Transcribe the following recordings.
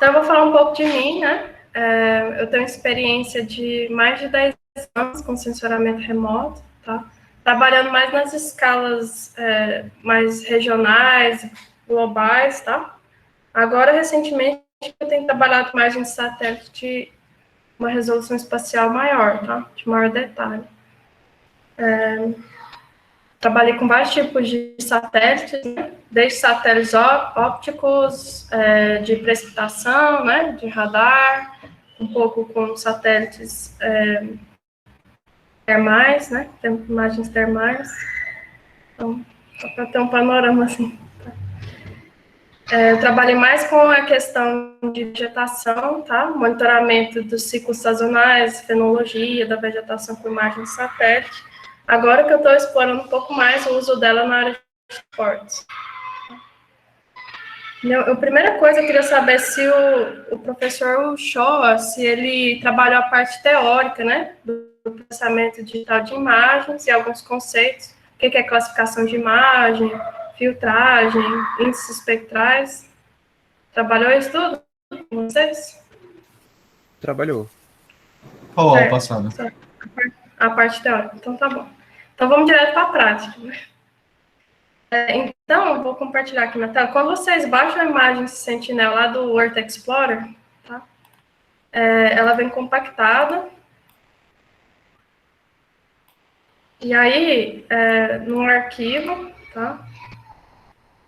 Então, eu vou falar um pouco de mim, né? Eu tenho experiência de mais de 10 anos com sensoramento remoto, tá? Trabalhando mais nas escalas mais regionais, globais, tá? Agora, recentemente, eu tenho trabalhado mais em satélite de uma resolução espacial maior, tá? De maior detalhe. Trabalhei com vários tipos de satélites, né? Desde satélites ópticos, de precipitação, né? De radar, um pouco com satélites termais, né? Tem imagens termais. Então, só para ter um panorama assim. Eu trabalhei mais com a questão de vegetação, tá? Monitoramento dos ciclos sazonais, fenologia da vegetação com imagem de satélite. Agora que eu estou explorando um pouco mais o uso dela na área de esportes. A primeira coisa, eu queria saber se o professor Uchoa, se ele trabalhou a parte teórica, né, do processamento digital de imagens e alguns conceitos. O que é classificação de imagem, filtragem, índices espectrais. Trabalhou isso tudo com vocês? Trabalhou. Qual aula Certo. passada? A parte teórica. Então, tá bom. Então, vamos direto para a prática, né? Então, eu vou compartilhar aqui na tela. Quando vocês baixam a imagem Sentinel lá do Earth Explorer, tá? Ela vem compactada. E aí, num arquivo, tá?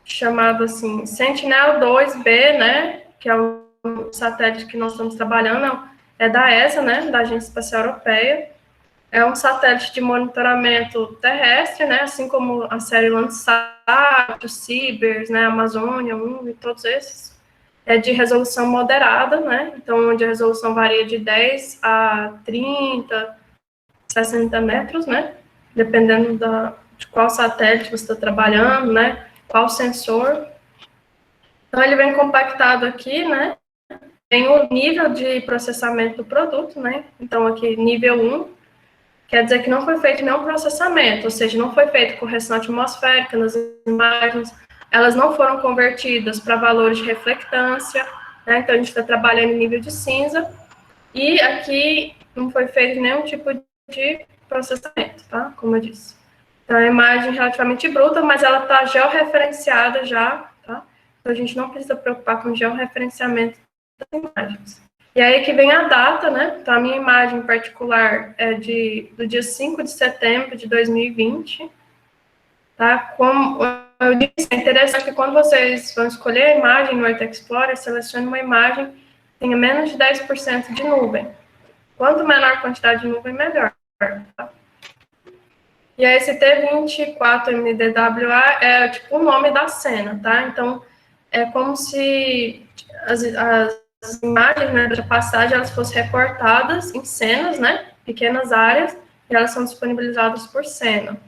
Chamado assim, Sentinel-2B, né? Que é o satélite que nós estamos trabalhando, é da ESA, né? Da Agência Espacial Europeia. É um satélite de monitoramento terrestre, né? Assim como a série Landsat, o Cibers, né? Amazônia 1 e todos esses. É de resolução moderada, né? Então, onde a resolução varia de 10 a 30, 60 metros, né? Dependendo de qual satélite você está trabalhando, né? Qual sensor. Então, ele vem compactado aqui, né? Tem o nível de processamento do produto, né? Então, aqui, nível 1, quer dizer que não foi feito nenhum processamento, ou seja, não foi feita correção atmosférica nas imagens, elas não foram convertidas para valores de reflectância, né? Então, a gente está trabalhando em nível de cinza, e aqui não foi feito nenhum tipo de processamento, tá? Como eu disse. Então, é uma imagem relativamente bruta, mas ela está georreferenciada já, tá? Então, a gente não precisa preocupar com georreferenciamento das imagens. E aí que vem a data, né? Então, a minha imagem em particular é do dia 5 de setembro de 2020, tá? Como eu disse, é interessante que quando vocês vão escolher a imagem no Earth Explorer, selecione uma imagem que tenha menos de 10% de nuvem. Quanto menor a quantidade de nuvem, melhor, tá? E aí, esse T24MDWA é tipo o nome da cena, tá? Então, é como se as imagens, né, de passagem, elas fossem recortadas em cenas, né? Pequenas áreas, e elas são disponibilizadas por cena.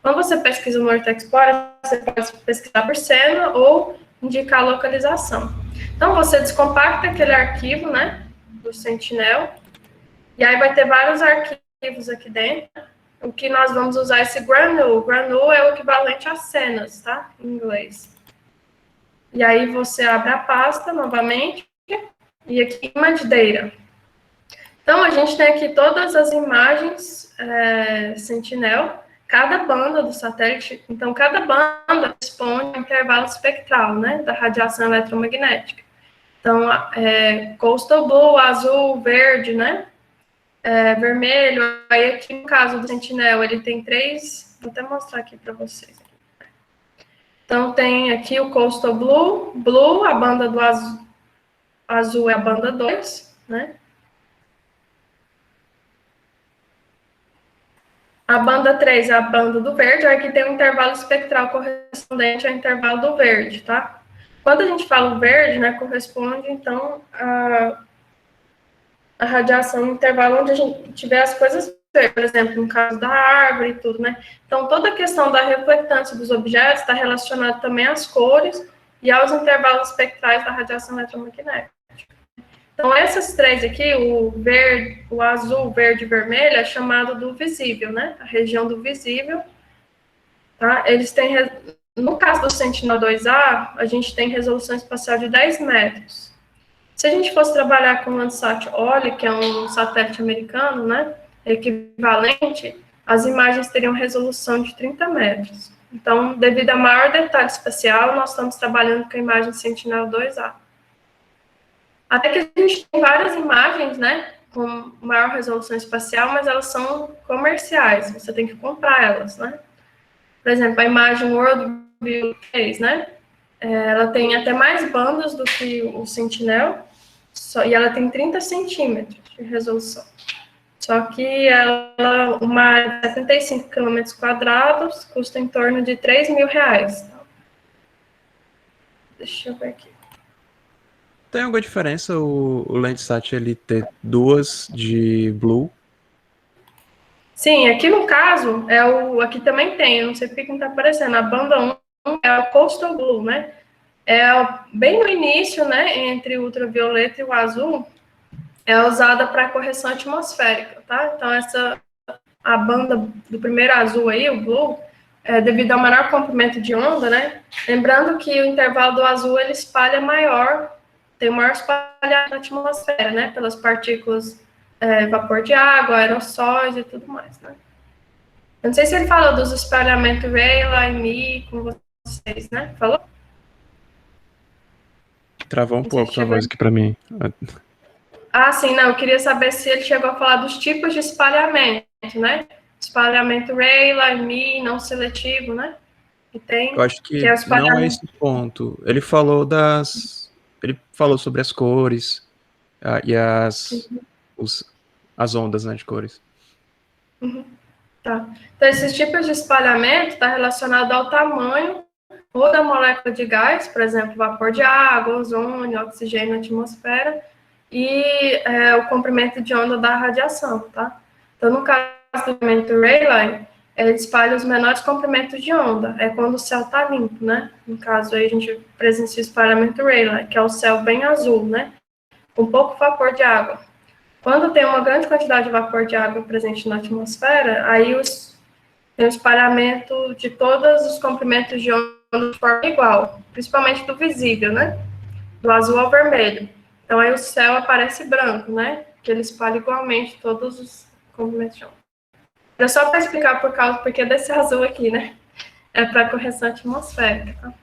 Quando você pesquisa no Earth Explorer, você pode pesquisar por cena ou indicar a localização. Então, você descompacta aquele arquivo, né, do Sentinel, e aí vai ter vários arquivos aqui dentro. O que nós vamos usar é esse granule. Granule é o equivalente a cenas, tá? Em inglês. E aí você abre a pasta novamente, e aqui Image Data. Então, a gente tem aqui todas as imagens Sentinel, cada banda do satélite. Então, cada banda responde a um intervalo espectral, né, da radiação eletromagnética. Então, Coastal Blue, azul, verde, né, vermelho. Aí, aqui no caso do Sentinel, ele tem 3... Vou até mostrar aqui para vocês. Então, tem aqui o Coastal Blue, a banda do azul é a banda 2, né? A banda 3 é a banda do verde, aqui tem um intervalo espectral correspondente ao intervalo do verde, tá? Quando a gente fala o verde, né, corresponde, então, a radiação no intervalo onde a gente tiver as coisas verdes, por exemplo, no caso da árvore e tudo, né? Então, toda a questão da reflectância dos objetos está relacionada também às cores e aos intervalos espectrais da radiação eletromagnética. Então, essas três aqui, o verde, o azul, verde e vermelho, é chamado do visível, né? A região do visível, tá? Eles têm, no caso do Sentinel-2A, a gente tem resolução espacial de 10 metros. Se a gente fosse trabalhar com o Landsat Oli, que é um satélite americano, né, equivalente, as imagens teriam resolução de 30 metros. Então, devido a maior detalhe espacial, nós estamos trabalhando com a imagem Sentinel-2A. Até que a gente tem várias imagens, né, com maior resolução espacial, mas elas são comerciais, você tem que comprar elas, né. Por exemplo, a imagem Worldview 3, né, ela tem até mais bandas do que o Sentinel, e ela tem 30 centímetros de resolução. Só que ela, uma 75 quilômetros quadrados, custa em torno de R$ 3.000. Deixa eu ver aqui. Tem alguma diferença o Landsat ele ter duas de Blue? Sim, aqui no caso, aqui também tem, eu não sei porque que não está aparecendo, a banda 1 é o Coastal Blue, né? Bem no início, né, entre o ultravioleta e o azul, é usada para correção atmosférica, tá? Então, a banda do primeiro azul aí, o Blue, devido ao menor comprimento de onda, né? Lembrando que o intervalo do azul, ele espalha maior, tem o maior espalhamento na atmosfera, né? Pelas partículas, vapor de água, aerossóis e tudo mais, né? Eu não sei se ele falou dos espalhamentos Rayleigh e Me com vocês, né? Falou? Travou um Não sei pouco se tua chegou. voz aqui pra mim. Sim, não, eu queria saber se ele chegou a falar dos tipos de espalhamento, né? Espalhamento Rayleigh, Me, não seletivo, né? Eu acho Que é o que não é espalhamento. esse ponto. Ele falou sobre as cores e as ondas, né, de cores. Tá. Então, esses tipos de espalhamento está relacionado ao tamanho ou da molécula de gás, por exemplo, vapor de água, ozônio, oxigênio na atmosfera, e o comprimento de onda da radiação, tá? Então, no caso do espalhamento Rayleigh, ele espalha os menores comprimentos de onda, é quando o céu está limpo, né? No caso, aí a gente presencia o espalhamento Rayleigh, que é o céu bem azul, né? Com pouco vapor de água. Quando tem uma grande quantidade de vapor de água presente na atmosfera, aí tem o espalhamento de todos os comprimentos de onda de forma igual, principalmente do visível, né? Do azul ao vermelho. Então, aí o céu aparece branco, né? Que ele espalha igualmente todos os comprimentos de onda. Era só para explicar porque desse azul aqui, né? É para correção atmosférica. Tá?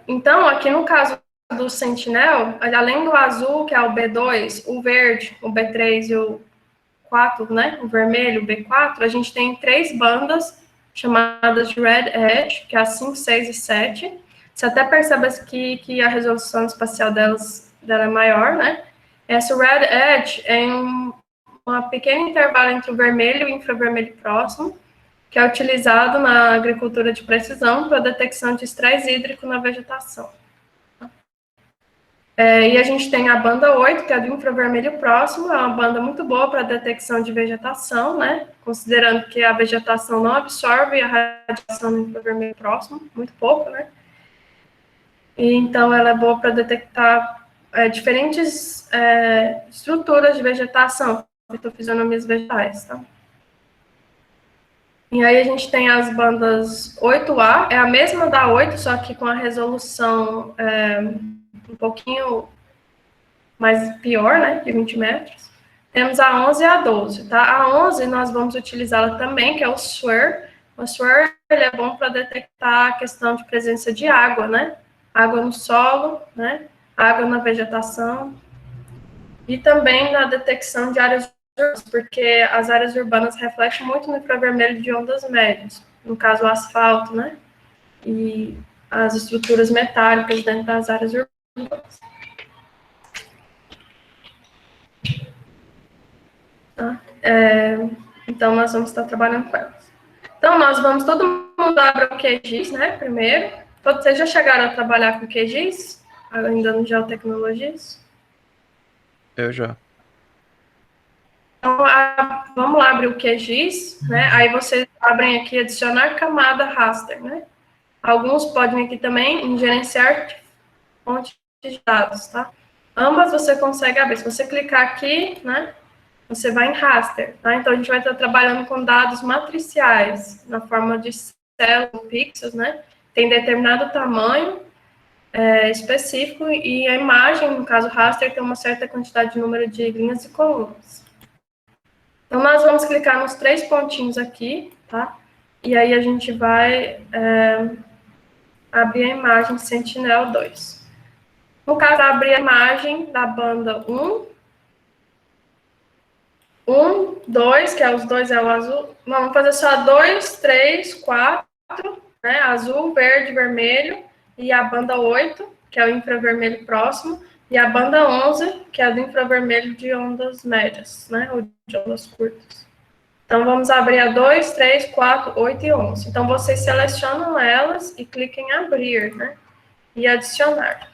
Então, aqui no caso do Sentinel, além do azul, que é o B2, o verde, o B3 e o 4, né? O vermelho, o B4, a gente tem 3 bandas chamadas de Red Edge, que é a 5, 6 e 7. Você até percebe que a resolução espacial dela é maior, né? Essa Red Edge é uma pequeno intervalo entre o vermelho e o infravermelho próximo, que é utilizado na agricultura de precisão para detecção de estresse hídrico na vegetação. E a gente tem a banda 8, que é do infravermelho próximo, é uma banda muito boa para detecção de vegetação, né? Considerando que a vegetação não absorve a radiação do infravermelho próximo, muito pouco, né? E, então, ela é boa para detectar diferentes estruturas de vegetação, fitofisionomias vegetais, tá? E aí a gente tem as bandas 8A, é a mesma da 8, só que com a resolução um pouquinho mais pior, né, de 20 metros. Temos a 11 e a 12, tá? A 11 nós vamos utilizá-la também, que é o SWIR. O SWIR ele é bom para detectar a questão de presença de água, né? Água no solo, né? Água na vegetação. E também na detecção de áreas urbanas, porque as áreas urbanas refletem muito no infravermelho de ondas médias. No caso, o asfalto, né? E as estruturas metálicas dentro das áreas urbanas. Tá? Então, nós vamos estar trabalhando com elas. Então, nós vamos todo mundo abrir o QGIS, né, primeiro. Vocês já chegaram a trabalhar com QGIS? Ainda no Geotecnologias? Eu já. Então, vamos lá abrir o QGIS, né? Aí vocês abrem aqui, adicionar camada raster, né? Alguns podem aqui também em gerenciar fontes de dados, tá? Ambas você consegue abrir. Se você clicar aqui, né? Você vai em raster, tá? Então, a gente vai estar trabalhando com dados matriciais, na forma de células, pixels, né? Tem determinado tamanho, específico, e a imagem, no caso raster, tem uma certa quantidade de número de linhas e colunas. Então, nós vamos clicar nos 3 pontinhos aqui, tá? E aí a gente vai abrir a imagem Sentinel-2. No caso, abrir a imagem da banda 1, 2, que é os dois, é o azul. Não, vamos fazer só 2, 3, 4, né? Azul, verde, vermelho, e a banda 8, que é o infravermelho próximo, e a banda 11, que é do infravermelho de ondas médias, né? Ou de ondas curtas. Então, vamos abrir a 2, 3, 4, 8 e 11. Então, vocês selecionam elas e cliquem em abrir, né? E adicionar.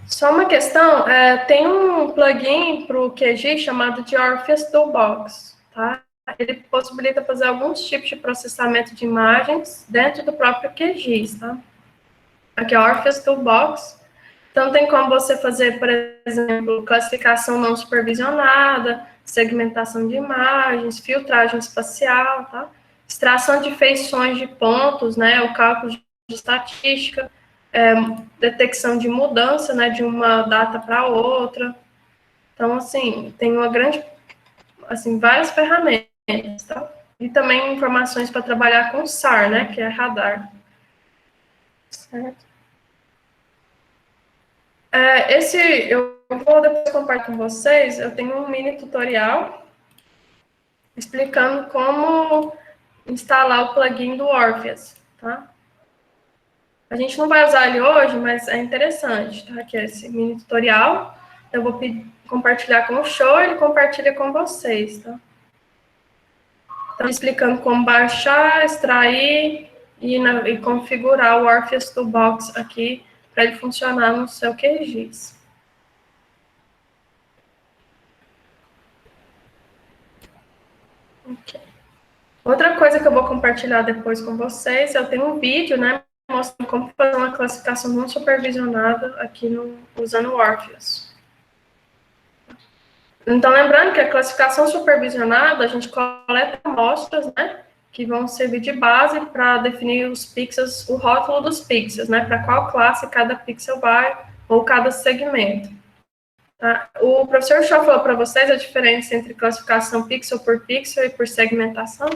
Só uma questão, tem um plugin para o QGIS chamado de Orpheus Toolbox, tá? Ele possibilita fazer alguns tipos de processamento de imagens dentro do próprio QGIS, tá? Aqui é o Orpheus Toolbox. Então, tem como você fazer, por exemplo, classificação não supervisionada, segmentação de imagens, filtragem espacial, tá? Extração de feições de pontos, né? O cálculo de estatística, detecção de mudança, né? De uma data para outra. Então, assim, tem uma grande, assim, várias ferramentas, tá? E também informações para trabalhar com SAR, né? Que é radar. Certo? Eu vou depois compartilhar com vocês, eu tenho um mini tutorial explicando como instalar o plugin do Orpheus, tá? A gente não vai usar ele hoje, mas é interessante, tá? Que é esse mini tutorial. Eu vou compartilhar com o Show, ele compartilha com vocês, tá? Então, explicando como baixar, extrair e configurar o Orpheus Toolbox aqui para ele funcionar no seu QGIS. Ok. Outra coisa que eu vou compartilhar depois com vocês, eu tenho um vídeo, né, mostrando como fazer uma classificação não supervisionada aqui usando o Orpheus. Então, lembrando que a classificação supervisionada, a gente coleta amostras, né, que vão servir de base para definir os pixels, o rótulo dos pixels, né, para qual classe cada pixel vai, ou cada segmento. Tá? O professor Shaw falou para vocês a diferença entre classificação pixel por pixel e por segmentação?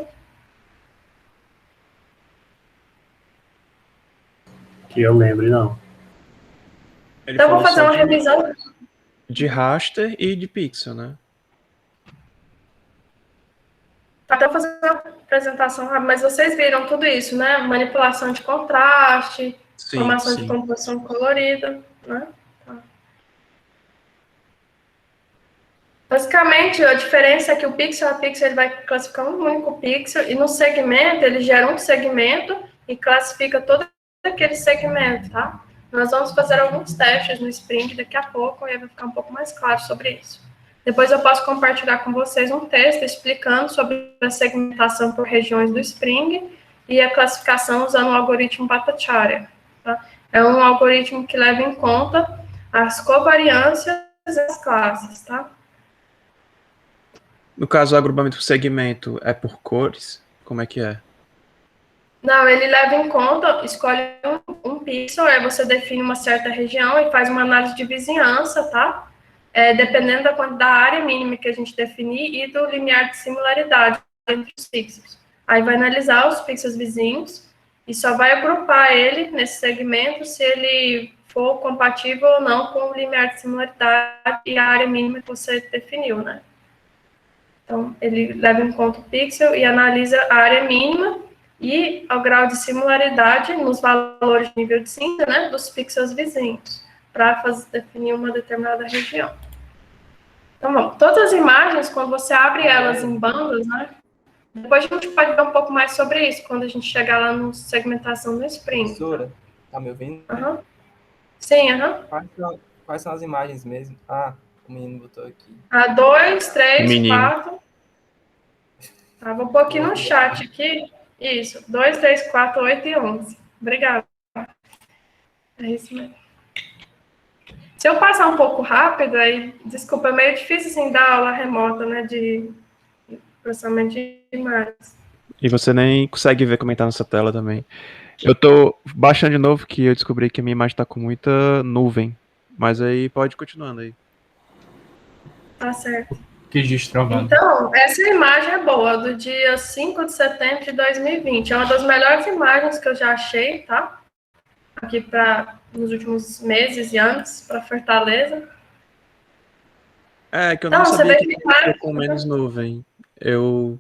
Que eu lembre, não. Ele Então, eu vou falou fazer só uma revisão. de raster e de pixel, né? Até fazer uma apresentação rápida, mas vocês viram tudo isso, né? Manipulação de contraste, Sim, formação de sim. composição colorida, né? Tá. Basicamente, a diferença é que o pixel a pixel ele vai classificar um único pixel e no segmento ele gera um segmento e classifica todo aquele segmento, tá? Nós vamos fazer alguns testes no Spring daqui a pouco e vai ficar um pouco mais claro sobre isso. Depois eu posso compartilhar com vocês um texto explicando sobre a segmentação por regiões do Spring e a classificação usando o algoritmo Bhattacharya. Tá? É um algoritmo que leva em conta as covariâncias das classes, tá? No caso, o agrupamento por segmento é por cores? Como é que é? Não, ele leva em conta, escolhe um pixel, aí você define uma certa região e faz uma análise de vizinhança, tá? Dependendo da área mínima que a gente definir e do limiar de similaridade entre os pixels. Aí vai analisar os pixels vizinhos e só vai agrupar ele nesse segmento se ele for compatível ou não com o limiar de similaridade e a área mínima que você definiu, né? Então, ele leva em conta o pixel e analisa a área mínima e ao grau de similaridade nos valores de nível de cinza, né, dos pixels vizinhos, para definir uma determinada região. Então, bom, todas as imagens, quando você abre elas em bandas, né, depois a gente pode ver um pouco mais sobre isso, quando a gente chegar lá no segmentação do Spring. Professora, tá me ouvindo? Uhum. Sim, Quais são as imagens mesmo? Ah, o menino botou aqui. 2, 3, Menino. 4. Tá, vou pôr aqui no chat aqui. Isso, 2, 3, 4, 8 e 11. Obrigada. É isso mesmo. Se eu passar um pouco rápido, aí, desculpa, é meio difícil, assim, dar aula remota, né, de processamento de imagens. E você nem consegue ver como é que tá nessa tela também. Eu tô baixando de novo que eu descobri que a minha imagem tá com muita nuvem. Mas aí pode ir continuando aí. Tá certo. Que diz travado. Então, essa imagem é boa, do dia 5 de setembro de 2020. É uma das melhores imagens que eu já achei, tá? Aqui nos últimos meses e anos, para Fortaleza. É, que eu não Então, você sabia vê que que tinha com menos nuvem. Eu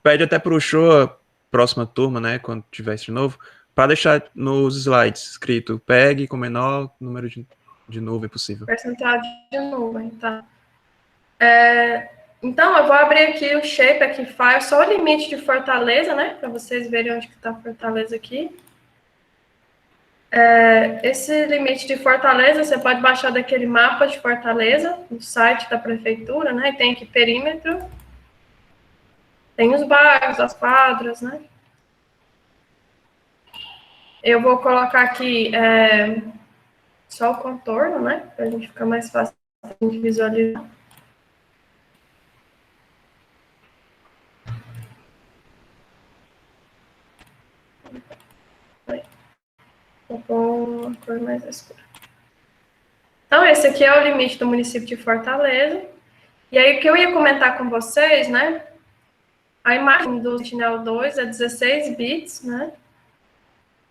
pede até pro show, a próxima turma, né, quando tiver de novo, para deixar nos slides escrito pegue com o menor número de nuvem possível. percentual de nuvem, tá? Então, eu vou abrir aqui o Shape aqui File, só o limite de Fortaleza, né? Para vocês verem onde que está Fortaleza aqui. Esse limite de Fortaleza, você pode baixar daquele mapa de Fortaleza, no site da prefeitura, né? E tem aqui perímetro, tem os bairros, as quadras, né? Eu vou colocar aqui só o contorno, né? Para a gente ficar mais fácil de visualizar. Vou pôr uma cor mais escura. Então, esse aqui é o limite do município de Fortaleza. E aí, o que eu ia comentar com vocês, né? A imagem do Sentinel-2 é 16 bits, né?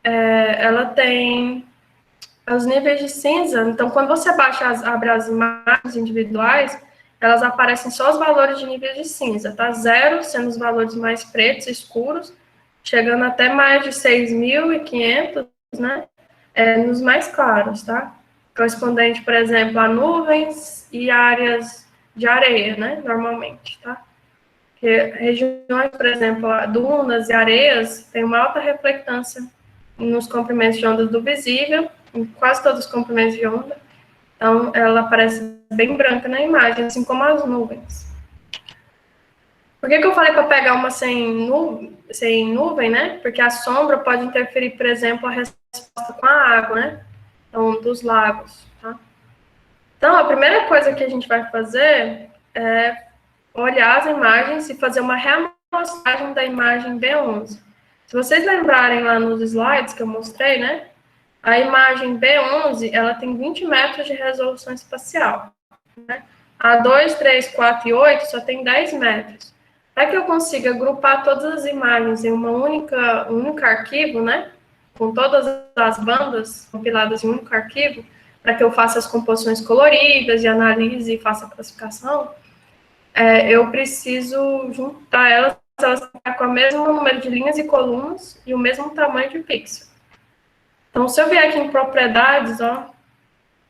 Ela tem os níveis de cinza. Então, quando você abre as imagens individuais, elas aparecem só os valores de níveis de cinza, tá? 0 sendo os valores mais pretos, escuros, chegando até mais de 6.500, né? Nos mais claros, tá? Correspondente, por exemplo, a nuvens e áreas de areia, né? Normalmente, tá? Porque regiões, por exemplo, dunas e areias têm uma alta reflectância nos comprimentos de onda do visível, em quase todos os comprimentos de onda. Então, ela aparece bem branca na imagem, assim como as nuvens. Por que eu falei para pegar uma sem nuvem, né? Porque a sombra pode interferir, por exemplo, a resposta com a água, né? Então, dos lagos, tá? Então, a primeira coisa que a gente vai fazer é olhar as imagens e fazer uma reamostragem da imagem B11. Se vocês lembrarem lá nos slides que eu mostrei, né? A imagem B11, ela tem 20 metros de resolução espacial, né? A 2, 3, 4 e 8 só tem 10 metros. Para que eu consiga agrupar todas as imagens em um único arquivo, né? Com todas as bandas compiladas em um único arquivo, para que eu faça as composições coloridas e analise e faça a classificação, eu preciso juntar elas com o mesmo número de linhas e colunas e o mesmo tamanho de pixel. Então, se eu vier aqui em propriedades, ó,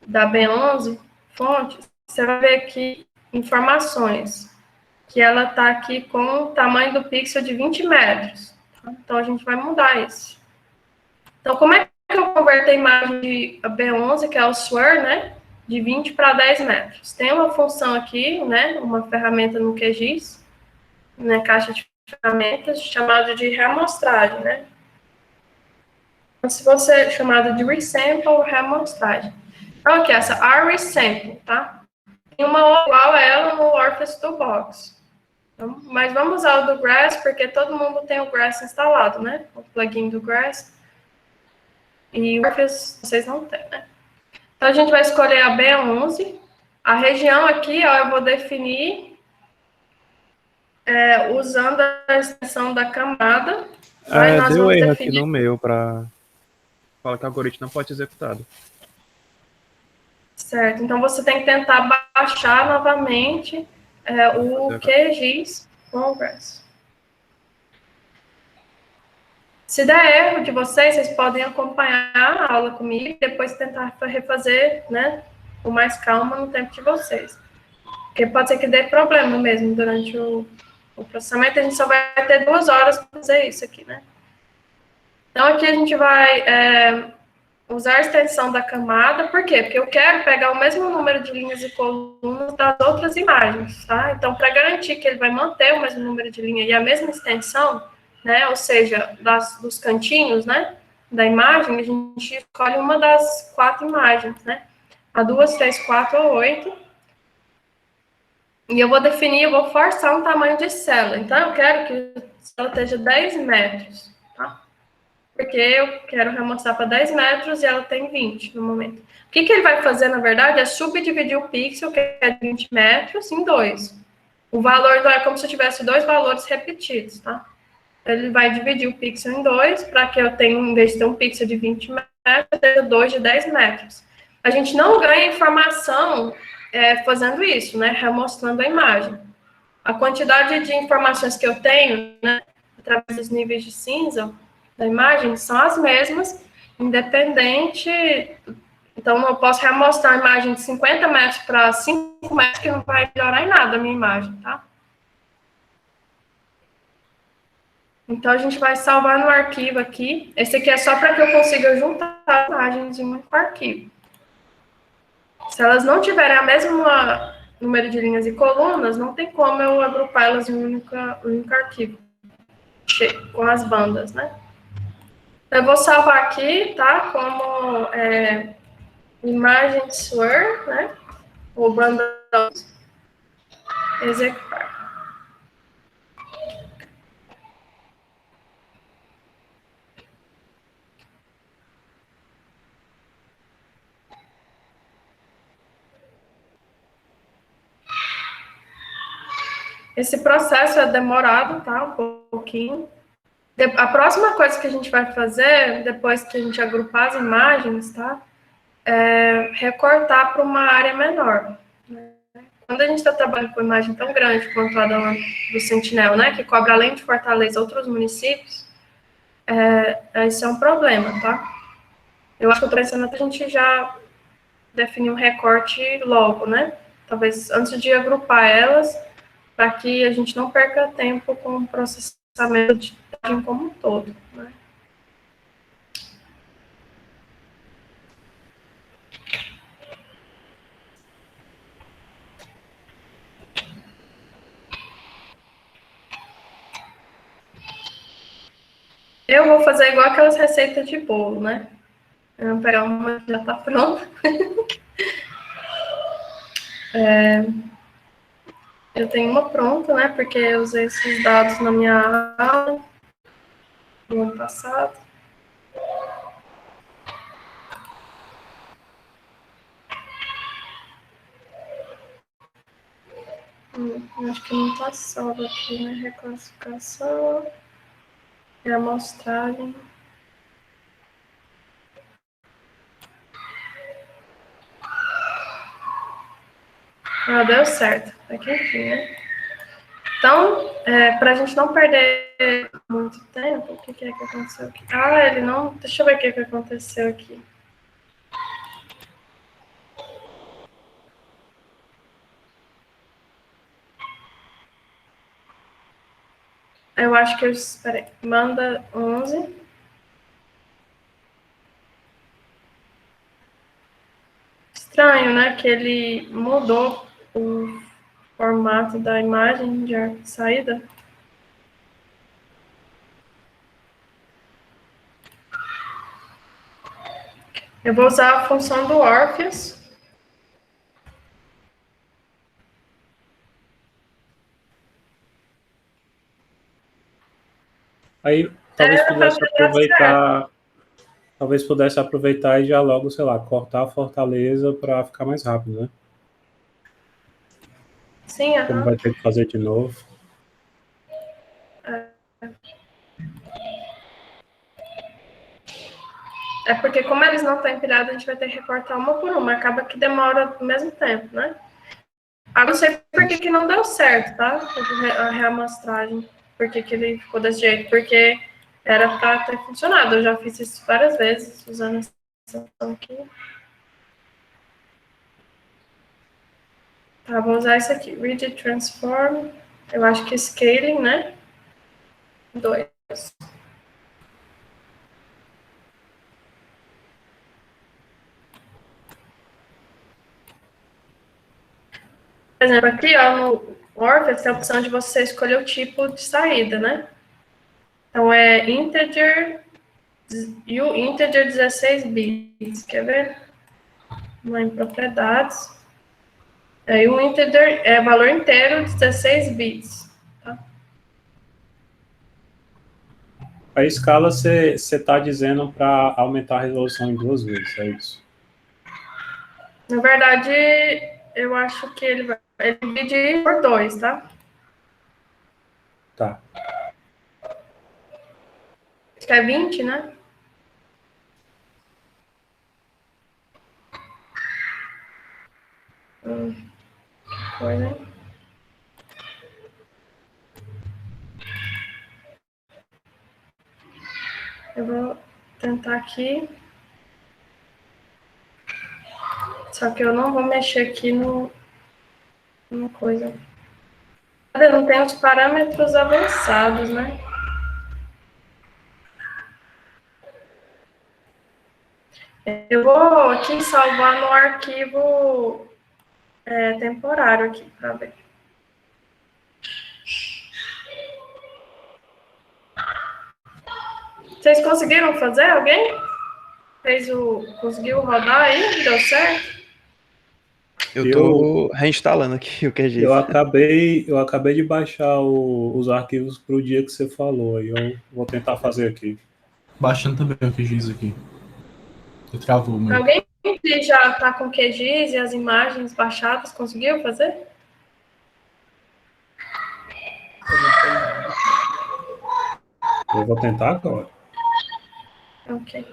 da B11, fontes, você vai ver aqui informações, que ela está aqui com o tamanho do pixel de 20 metros. Tá? Então, a gente vai mudar isso. Então, como é que eu converto a imagem de B11, que é o SWIR, né, de 20 para 10 metros? Tem uma função aqui, né, uma ferramenta no QGIS, na caixa de ferramentas, chamada de reamostragem, né? Então, se você chamada de resample ou reamostragem. Então, aqui, essa resample, tá? Tem uma igual a ela no Orpheus Toolbox. Então, mas vamos usar o do Grass, porque todo mundo tem o Grass instalado, né? O plugin do Grass. E o Orpheus vocês não têm, né? Então, a gente vai escolher a B11. A região aqui, ó, eu vou definir usando a extensão da camada. Mas nós Deu vamos erro aqui definir... no meu para falar que o algoritmo não pode ser executado. Certo, então você tem que tentar baixar novamente o QGIS Congress. Se der erro de vocês podem acompanhar a aula comigo e depois tentar refazer, né, com mais calma no tempo de vocês. Porque pode ser que dê problema mesmo durante o processamento, a gente só vai ter 2 horas para fazer isso aqui, né? Então, aqui a gente vai usar a extensão da camada, por quê? Porque eu quero pegar o mesmo número de linhas e colunas das outras imagens, tá? Então, para garantir que ele vai manter o mesmo número de linha e a mesma extensão, né, ou seja, dos cantinhos, né, da imagem, a gente escolhe uma das 4 imagens, né? A 2, 3, 4 ou 8. E eu vou definir, eu vou forçar um tamanho de célula. Então, eu quero que a célula esteja 10 metros, tá? Porque eu quero remostrar para 10 metros e ela tem 20 no momento. O que ele vai fazer, na verdade, é subdividir o pixel, que é de 20 metros, em dois. O valor é como se eu tivesse dois valores repetidos, tá? Ele vai dividir o pixel em dois, para que eu tenha, em vez de ter um pixel de 20 metros, eu tenha dois de 10 metros. A gente não ganha informação fazendo isso, né? Remostrando a imagem. A quantidade de informações que eu tenho, né, através dos níveis de cinza da imagem, são as mesmas, independente. Então, eu posso remostrar a imagem de 50 metros para 5 metros, que não vai melhorar em nada a minha imagem, tá? Então, a gente vai salvar no arquivo aqui. Esse aqui é só para que eu consiga juntar as imagens em um único arquivo. Se elas não tiverem a mesma número de linhas e colunas, não tem como eu agrupar elas em um único arquivo, com as bandas, né? Eu vou salvar aqui, tá? Como imagem swir, né? Ou banda executar. Esse processo é demorado, tá? Um pouquinho. A próxima coisa que a gente vai fazer, depois que a gente agrupar as imagens, tá? É recortar para uma área menor. Quando a gente está trabalhando com imagem tão grande quanto a do Sentinel, né? Que cobre além de Fortaleza outros municípios, esse é um problema, tá? Eu acho que eu estou pensando que a gente já definir um recorte logo, né? Talvez antes de agrupar elas, para que a gente não perca tempo com o processamento de imagem como um todo, né? Eu vou fazer igual aquelas receitas de bolo, né? Eu vou pegar uma que já está pronta. Eu tenho uma pronta, né? Porque eu usei esses dados na minha aula no ano passado. Acho que não está salvo aqui, né? Reclassificação e amostragem. Ah, deu certo. Aqui, enfim, né? Então, para a gente não perder muito tempo, o que é que aconteceu aqui? Ah, ele não... Deixa eu ver o que aconteceu aqui. Eu acho que eu... Espera aí. Manda 11. Estranho, né? Que ele mudou o formato da imagem de saída. Eu vou usar a função do Orpheus. Aí talvez pudesse aproveitar e já logo, sei lá, cortar a Fortaleza para ficar mais rápido, né? Sim, Como vai ter que fazer de novo. É porque como eles não estão empilhados, a gente vai ter que recortar uma por uma. Acaba que demora ao mesmo tempo, né? Agora não sei por que não deu certo, tá? A reamostragem. Por que ele ficou desse jeito? Porque era para ter funcionado. Eu já fiz isso várias vezes, usando essa função aqui. Tá, vou usar isso aqui. Rigid Transform. Eu acho que Scaling, né? 2. Por exemplo, aqui, ó, no Orpheus tem a opção de você escolher o tipo de saída, né? Então, é integer e o integer 16 bits. Quer ver? Lá em propriedades. Aí um integer é valor inteiro de 16 bits. Tá? A escala você está dizendo para aumentar a resolução em 2 vezes, é isso? Na verdade, eu acho que ele divide por 2, tá? Tá. Acho que é 20, né? Foi, né? Eu vou tentar aqui. Só que eu não vou mexer aqui numa coisa. Cadê? Não tem os parâmetros avançados, né? Eu vou aqui salvar no arquivo temporário aqui, para ver. Vocês conseguiram fazer? Alguém? Conseguiu rodar aí? Deu certo? Eu tô reinstalando aqui o QGIS. Eu acabei de baixar os arquivos para o dia que você falou, aí eu vou tentar fazer aqui. Baixando também o QGIS aqui. Eu travou o meu. Alguém que já está com o QGIS e as imagens baixadas conseguiu fazer? Eu vou tentar agora. Ok.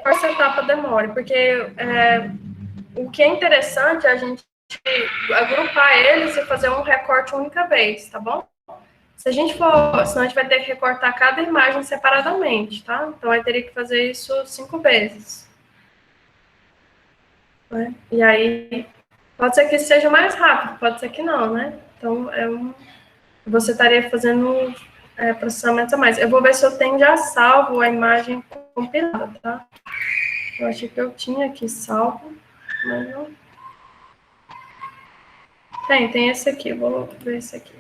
Essa etapa demore, porque o que é interessante é a gente agrupar eles e fazer um recorte única vez, tá bom? Se a gente for, senão a gente vai ter que recortar cada imagem separadamente, tá? Então, vai ter que fazer isso 5 vezes. Né? E aí, pode ser que seja mais rápido, pode ser que não, né? Então, você estaria fazendo processamentos a mais. Eu vou ver se eu tenho já salvo a imagem compilada, tá? Eu achei que eu tinha aqui salvo, mas não. Tem esse aqui, vou ver esse aqui.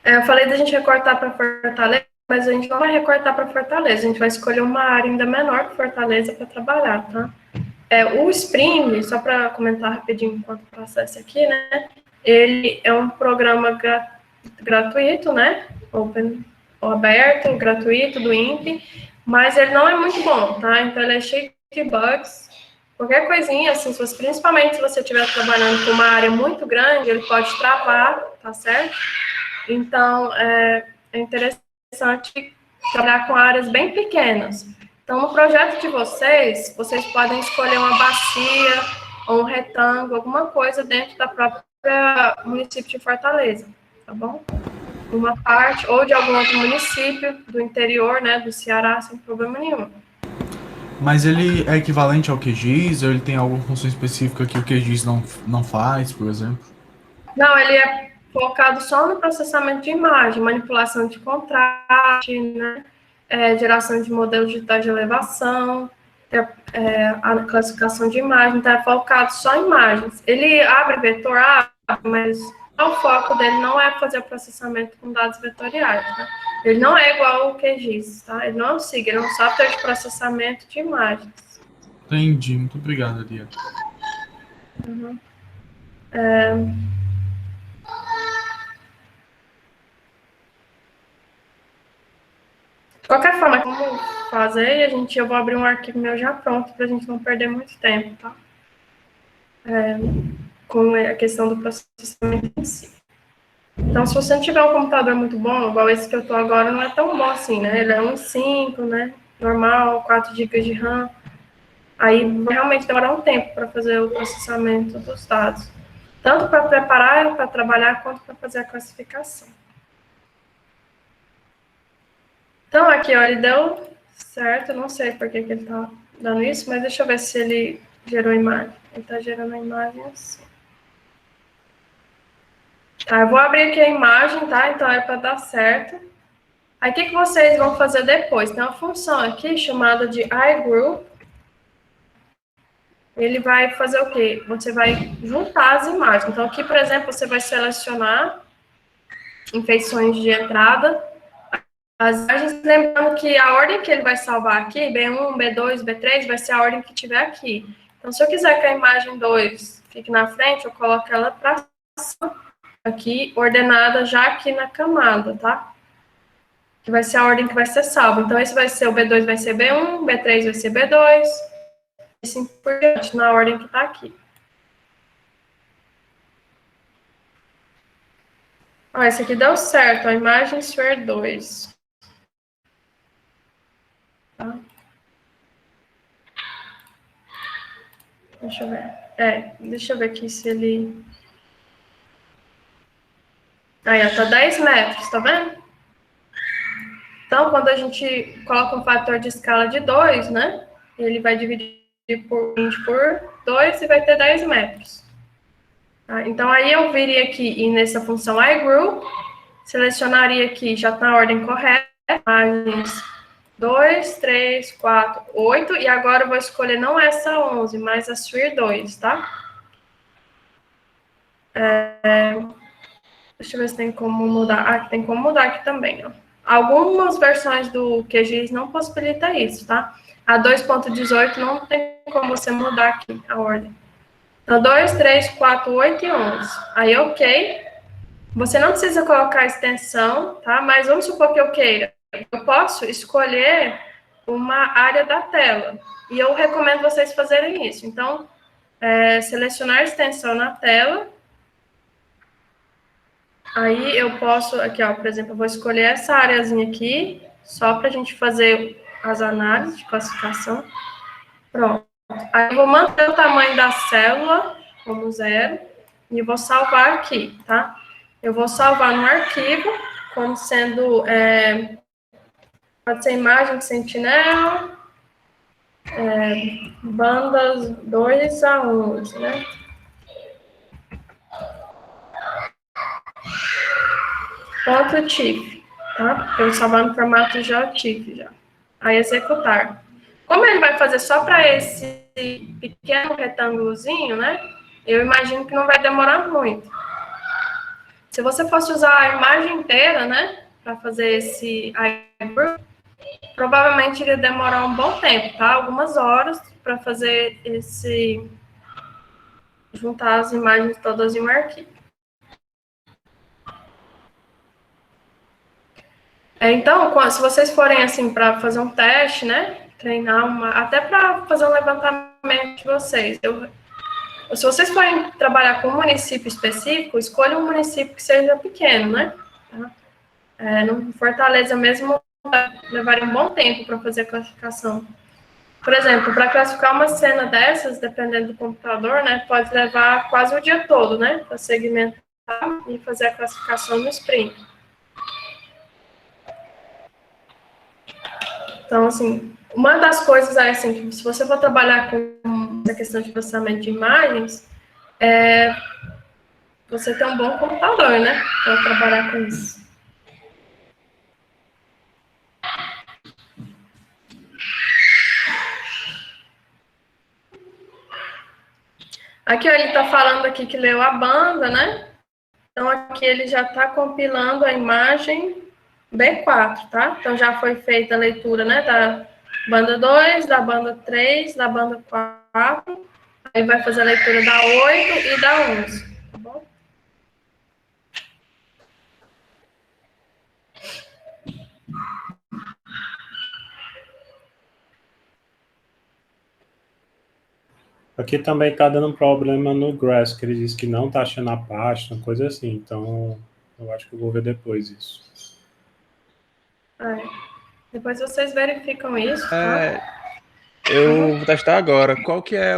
Eu falei da gente recortar para Fortaleza, mas a gente não vai recortar para Fortaleza, a gente vai escolher uma área ainda menor que Fortaleza para trabalhar, tá? O Spring, só para comentar rapidinho enquanto processo aqui, né? Ele é um programa gratuito, né? Aberto, gratuito, do INPE, mas ele não é muito bom, tá? Então ele é cheio de bugs. Qualquer coisinha, assim, principalmente se você estiver trabalhando com uma área muito grande, ele pode travar, tá certo? Então, é interessante trabalhar com áreas bem pequenas. Então, no projeto de vocês podem escolher uma bacia ou um retângulo, alguma coisa dentro da própria município de Fortaleza, tá bom? Uma parte, ou de algum outro município do interior, né, do Ceará, sem problema nenhum. Mas ele é equivalente ao QGIS ou ele tem alguma função específica que o QGIS não faz, por exemplo? Não, ele é focado só no processamento de imagem, manipulação de contraste, né? Geração de modelos digitais de elevação, a classificação de imagem, então é focado só em imagens. Ele abre vetor, mas o foco dele não é fazer o processamento com dados vetoriais, tá? Ele não é igual ao QGIS, tá? Ele não é um SIG, ele é um software de processamento de imagens. Entendi, muito obrigado, Lia. Uhum. De qualquer forma, como fazer, eu vou abrir um arquivo meu já pronto, para a gente não perder muito tempo, tá? Com a questão do processamento em si. Então, se você não tiver um computador muito bom, igual esse que eu estou agora, não é tão bom assim, né? Ele é um i5, né? Normal, 4 GB de RAM. Aí, vai realmente demorar um tempo para fazer o processamento dos dados. Tanto para preparar, para trabalhar, quanto para fazer a classificação. Então, aqui, ó, ele deu certo. Eu não sei por que ele está dando isso, mas deixa eu ver se ele gerou imagem. Ele está gerando a imagem assim. Tá, eu vou abrir aqui a imagem, tá? Então, é para dar certo. Aí, o que vocês vão fazer depois? Tem uma função aqui chamada de iGroup. ele vai fazer o quê? Você vai juntar as imagens. Então, aqui, por exemplo, você vai selecionar em feições de entrada as imagens, lembrando que a ordem que ele vai salvar aqui, B1, B2, B3, vai ser a ordem que tiver aqui. Então, se eu quiser que a imagem 2 fique na frente, eu coloco ela para cima, aqui, ordenada já aqui na camada, tá? Que vai ser a ordem que vai ser salva. Então, esse vai ser o B2 vai ser B1, B3 vai ser B2, e assim por diante, na ordem que está aqui. Ó, esse aqui deu certo, a imagem sphere 2. Tá? Deixa eu ver. Deixa eu ver aqui se ele... Aí, ó, tá 10 metros, tá vendo? Então, quando a gente coloca um fator de escala de 2, né? Ele vai dividir por 20 por 2 e vai ter 10 metros. Tá? Então, aí eu viria aqui e nessa função iGrew, selecionaria aqui, já está na ordem correta, imagens 2, 3, 4, 8, e agora eu vou escolher não essa 11, mas a sphere 2, tá? Deixa eu ver se tem como mudar. Ah, tem como mudar aqui também, ó. Algumas versões do QGIS não possibilita isso, tá? A 2.18 não tem como você mudar aqui a ordem. Então, 2, 3, 4, 8 e 11. Aí, ok. Você não precisa colocar a extensão, tá? Mas vamos supor que eu queira. Eu posso escolher uma área da tela. E eu recomendo vocês fazerem isso. Então, selecionar a extensão na tela. Aí eu posso, aqui ó, por exemplo, eu vou escolher essa areazinha aqui, só para a gente fazer as análises de classificação. Pronto. Aí eu vou manter o tamanho da célula como 0 e vou salvar aqui, tá? Eu vou salvar no arquivo, como sendo, pode ser imagem de Sentinel, bandas 2 a 11, né? Ponto TIFF, tá? Eu vou salvar no formato JTIFF já. Aí executar. Como ele vai fazer só para esse pequeno retângulozinho, né? Eu imagino que não vai demorar muito. Se você fosse usar a imagem inteira, né? Para fazer esse iGroup, provavelmente iria demorar um bom tempo, tá? Algumas horas para fazer esse... juntar as imagens todas em um arquivo. Então, se vocês forem assim para fazer um teste, né, treinar até para fazer um levantamento de vocês, se vocês forem trabalhar com um município específico, escolha um município que seja pequeno, né? Tá? No Fortaleza mesmo levaria um bom tempo para fazer a classificação. Por exemplo, para classificar uma cena dessas, dependendo do computador, né, pode levar quase o dia todo, né, para segmentar e fazer a classificação no sprint. Então, assim, uma das coisas é assim, que se você for trabalhar com essa questão de processamento de imagens, você ter um bom computador, né, para trabalhar com isso. Aqui, ó, ele está falando aqui que leu a banda, né? Então, aqui ele já está compilando a imagem B4, tá? Então, já foi feita a leitura, né, da banda 2, da banda 3, da banda 4. Aí vai fazer a leitura da 8 e da 11, tá bom? Aqui também está dando problema no Grass, que ele disse que não está achando a pasta, coisa assim. Então, eu acho que eu vou ver depois isso. Depois vocês verificam isso, tá? Eu vou testar agora. Qual que é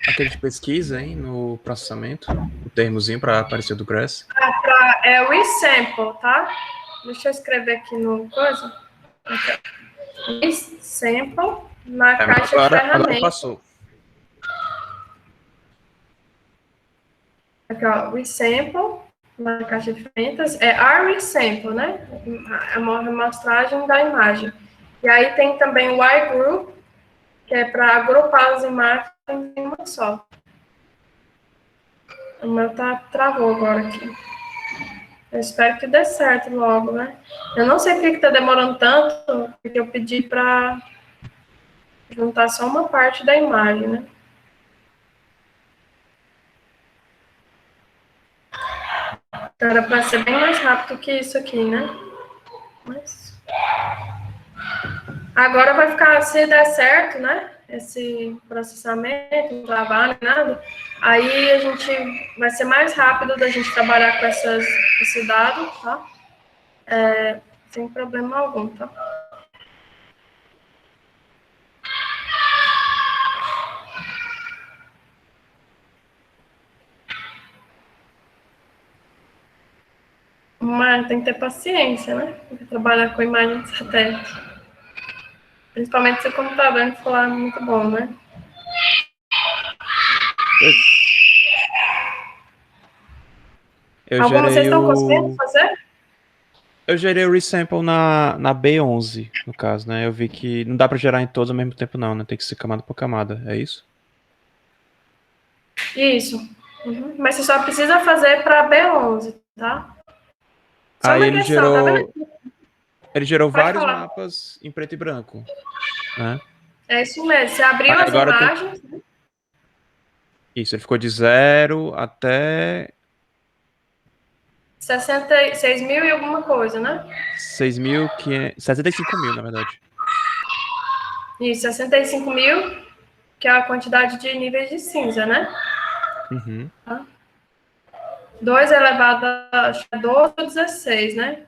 aquele de pesquisa, hein, no processamento? O termozinho para aparecer do Grass? É o resample, tá? Deixa eu escrever aqui no coisa. Resample na caixa de ferramentas. Agora passou. Aqui, ó, resample na caixa de ferramentas. É a resample, né? É uma amostragem da imagem. E aí tem também o iGroup, que é para agrupar as imagens em uma só. O meu travou agora aqui. Eu espero que dê certo logo, né? Eu não sei por que tá demorando tanto, porque eu pedi para juntar só uma parte da imagem, né? Então, era para ser bem mais rápido que isso aqui, né? Mas... agora vai ficar, se der certo, né? Esse processamento, não travar, nem nada. Aí a gente vai ser mais rápido da gente trabalhar com esse dado, tá? Sem problema algum, tá? Mas tem que ter paciência, né? Porque trabalhar com imagem de satélite. Principalmente se o computador não for lá muito bom, né? Alguma vocês estão conseguindo fazer? Eu gerei o resample na B11, no caso, né? Eu vi que não dá pra gerar em todos ao mesmo tempo, não, né? Tem que ser camada por camada, é isso? Isso. Uhum. Mas você só precisa fazer para B11, tá? Só Aí uma questão, tá vendo? ele gerou Pode vários falar. mapas em preto e branco, né? É isso mesmo. Você abriu as Agora imagens. Isso, ele ficou de 0 até 66 mil e alguma coisa, né? 65 mil, na verdade. Isso, 65 mil, que é a quantidade de níveis de cinza, né? Uhum. 2 elevado a 12 ou 16, né?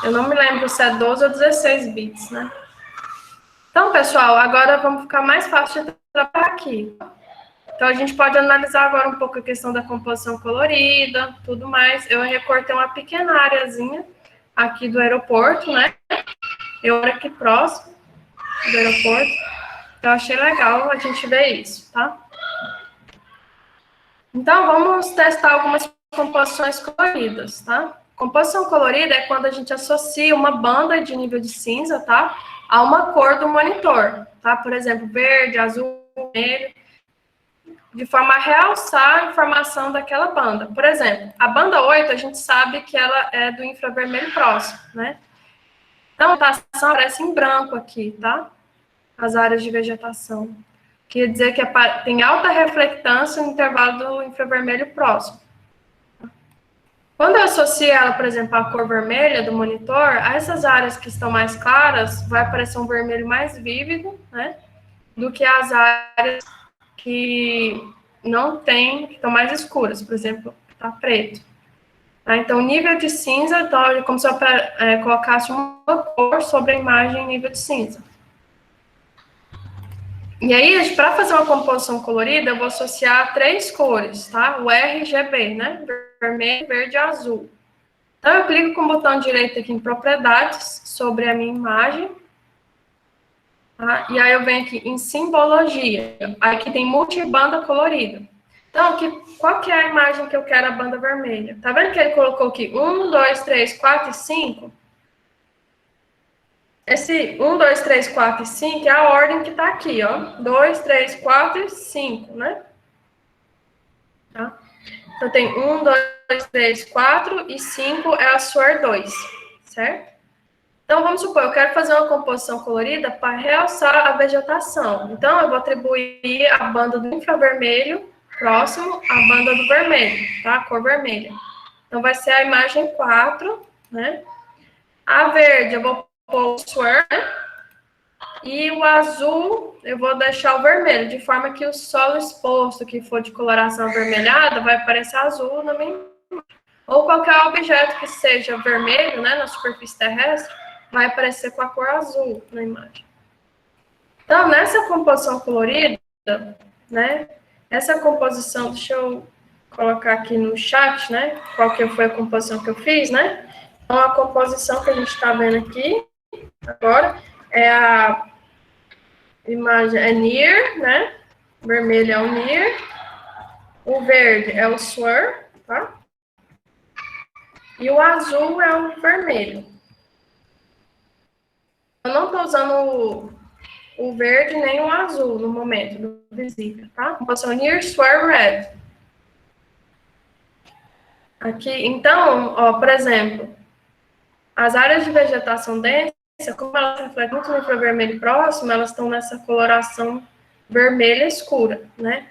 Eu não me lembro se é 12 ou 16 bits, né? Então, pessoal, agora vamos ficar mais fácil de trabalhar aqui. Então, a gente pode analisar agora um pouco a questão da composição colorida, tudo mais. Eu recortei uma pequena areazinha aqui do aeroporto, né? Eu moro aqui próximo do aeroporto. Eu achei legal a gente ver isso, tá? Então, vamos testar algumas composições coloridas, tá? Composição colorida é quando a gente associa uma banda de nível de cinza, tá? A uma cor do monitor, tá? Por exemplo, verde, azul, vermelho, de forma a realçar a informação daquela banda. Por exemplo, a banda 8, a gente sabe que ela é do infravermelho próximo, né? Então, a vegetação aparece em branco aqui, tá? As áreas de vegetação. Quer dizer que tem alta reflectância no intervalo do infravermelho próximo. Quando eu associo ela, por exemplo, à cor vermelha do monitor, a essas áreas que estão mais claras, vai aparecer um vermelho mais vívido, né? Do que as áreas que não tem, que estão mais escuras, por exemplo, está preto. Tá? Então, o nível de cinza, então, é como se eu colocasse uma cor sobre a imagem em nível de cinza. E aí, para fazer uma composição colorida, eu vou associar 3 cores, tá? O RGB, né? Vermelho, verde e azul. Então, eu clico com o botão direito aqui em propriedades, sobre a minha imagem. Tá? E aí eu venho aqui em simbologia. Aqui tem multibanda colorida. Então, qual que é a imagem que eu quero a banda vermelha? Tá vendo que ele colocou aqui 1, 2, 3, 4 e 5? Esse 1, 2, 3, 4 e 5 é a ordem que tá aqui, ó. 2, 3, 4 e 5, né? Tá? Então, tem 1, 2, 3, 4 e 5 é a SOR 2, certo? Então, vamos supor, eu quero fazer uma composição colorida para realçar a vegetação. Então, eu vou atribuir a banda do infravermelho próximo à banda do vermelho, tá? A cor vermelha. Então, vai ser a imagem 4, né? A verde, eu vou pôr o SWIR, né? E o azul, eu vou deixar o vermelho, de forma que o solo exposto, que for de coloração avermelhada, vai aparecer azul na minha imagem. Ou qualquer objeto que seja vermelho, né, na superfície terrestre, vai aparecer com a cor azul na imagem. Então, nessa composição colorida, né, essa composição, deixa eu colocar aqui no chat, né, qual que foi a composição que eu fiz, né? Então, a composição que a gente está vendo aqui, agora, é a imagem, é near, né? O vermelho é o near, o verde é o swir, tá? E o azul é o vermelho. Eu não estou usando o verde nem o azul no momento do visível, tá? Composição near swirl red. Aqui, então, ó, por exemplo, as áreas de vegetação densa, como elas refletem muito no infravermelho próximo, elas estão nessa coloração vermelha escura, né?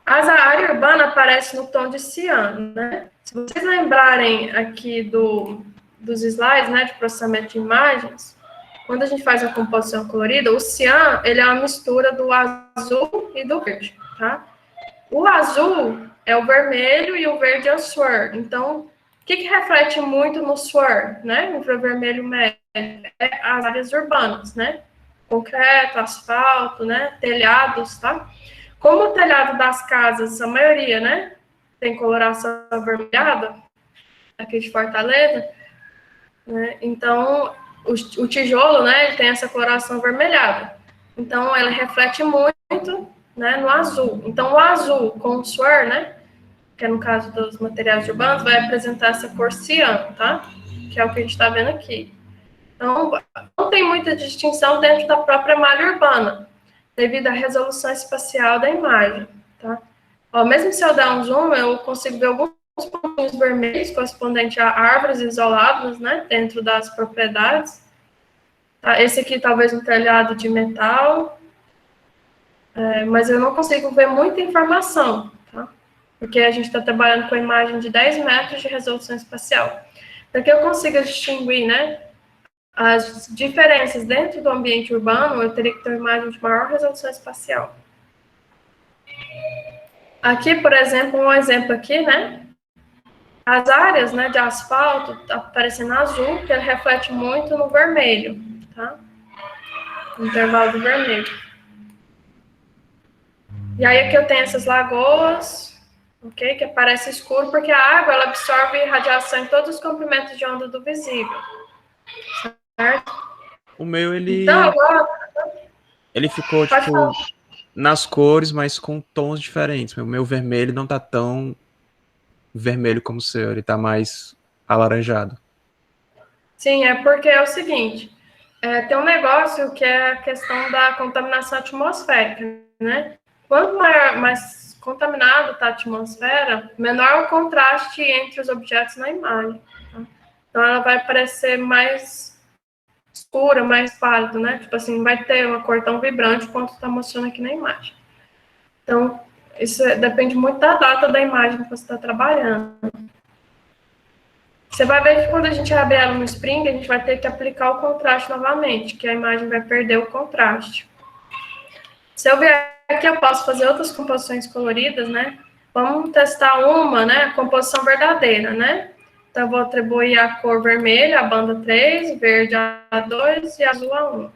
A área urbana aparece no tom de ciano, né? Se vocês lembrarem aqui dos slides, né, de processamento de imagens, quando a gente faz a composição colorida, o cian, ele é uma mistura do azul e do verde, tá? O azul é o vermelho e o verde é o swirl. Então, o que reflete muito no swirl, né? No infravermelho médio, é as áreas urbanas, né? Concreto, asfalto, né? Telhados, tá? Como o telhado das casas, a maioria, né? Tem coloração avermelhada, aqui de Fortaleza, né? Então, o tijolo, né? Ele tem essa coloração avermelhada. Então, ela reflete muito, né, no azul. Então, o azul com o swirl, né, que é no caso dos materiais urbanos, vai apresentar essa cor cian, tá? Que é o que a gente está vendo aqui. Então, não tem muita distinção dentro da própria malha urbana, devido à resolução espacial da imagem, tá? Ó, mesmo se eu dar um zoom, eu consigo ver alguns pontinhos vermelhos correspondentes a árvores isoladas, né, dentro das propriedades. Tá? Esse aqui talvez um telhado de metal, mas eu não consigo ver muita informação, tá? Porque a gente está trabalhando com a imagem de 10 metros de resolução espacial. Para que eu consiga distinguir, né, as diferenças dentro do ambiente urbano, eu teria que ter uma imagem de maior resolução espacial. Aqui, por exemplo, um exemplo aqui, né, as áreas, né, de asfalto tá aparecendo azul, que ele reflete muito no vermelho, tá? No intervalo do vermelho. E aí aqui eu tenho essas lagoas, ok? Que aparece escuro, porque a água, ela absorve radiação em todos os comprimentos de onda do visível. Certo? O meu, ele, Então, agora... ele ficou, Pode tipo, falar. nas cores, mas com tons diferentes. O meu vermelho não tá tão vermelho como o seu, ele tá mais alaranjado. Sim, é porque é o seguinte, tem um negócio que é a questão da contaminação atmosférica, né? Quanto mais contaminado está a atmosfera, menor é o contraste entre os objetos na imagem. Tá? Então, ela vai parecer mais escura, mais pálida, né? Tipo assim, não vai ter uma cor tão vibrante quanto está mostrando aqui na imagem. Então, isso depende muito da data da imagem que você está trabalhando. Você vai ver que quando a gente abrir ela no Spring, a gente vai ter que aplicar o contraste novamente, que a imagem vai perder o contraste. Se eu vier aqui, eu posso fazer outras composições coloridas, né? Vamos testar uma, né? A composição verdadeira, né? Então, eu vou atribuir a cor vermelha, a banda 3, verde a 2 e azul a 1.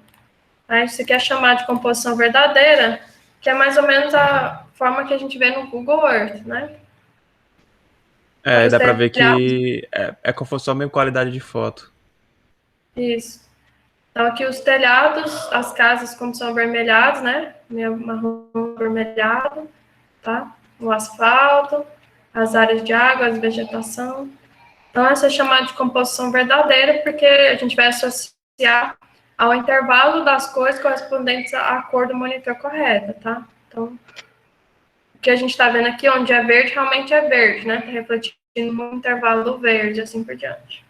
Aí, isso aqui é chamado de composição verdadeira, que é mais ou menos a forma que a gente vê no Google Earth, né? Dá pra ver que é como se fosse só a mesma qualidade de foto. Isso. Então, aqui os telhados, as casas como são avermelhadas, né? Meio marrom avermelhado, tá? O asfalto, as áreas de água, as vegetação. Então, essa é chamada de composição verdadeira, porque a gente vai associar ao intervalo das cores correspondentes à cor do monitor correta, tá? Então, o que a gente está vendo aqui, onde é verde, realmente é verde, né? Está refletindo no intervalo do verde, assim por diante.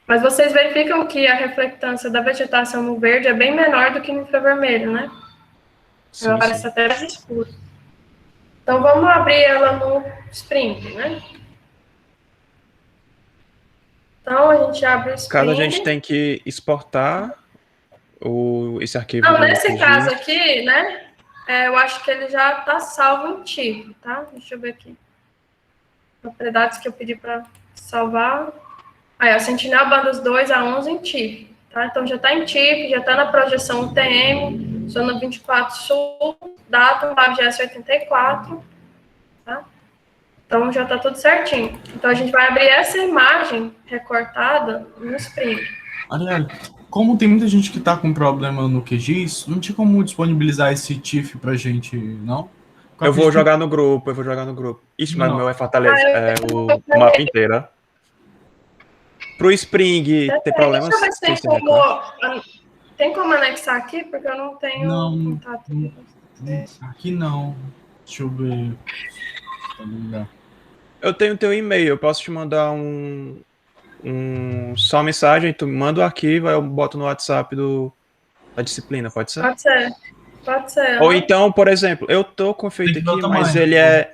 Mas vocês verificam que a reflectância da vegetação no verde é bem menor do que no infravermelho, né? Sim, Ela parece sim. até mais escura. Então, vamos abrir ela no Spring, né? Então, a gente abre o Spring. Caso a gente tem que exportar esse arquivo Não, do nesse QGIS. caso aqui, né? Eu acho que ele já está salvo em TIFF, tá? Deixa eu ver aqui. Propriedades que eu pedi para salvar. Aí, ó, Sentinel bandas 2 a 11 em TIFF, tá? Então, já está em TIFF, já está na projeção UTM, zona 24 Sul, data 9GS84, tá? Então, já está tudo certinho. Então, a gente vai abrir essa imagem recortada no Spring. Ariel, como tem muita gente que tá com problema no QGIS, não tinha como disponibilizar esse TIFF pra gente, não? Eu vou jogar no grupo, Ixi, mas o Não. meu é Fortaleza, o mapa inteiro, ó. Pro Spring ter problemas... Deixa eu ver se tem como... Tem como anexar aqui? Porque eu não tenho Não, contato. Aqui não. Deixa eu ver. Eu tenho teu e-mail, eu posso te mandar só uma mensagem, tu manda o arquivo, aí eu boto no WhatsApp da disciplina, pode ser? Pode ser. Pode ser. Ou aham. então, por exemplo, eu tô com efeito Tem que ver o aqui, mas tamanho.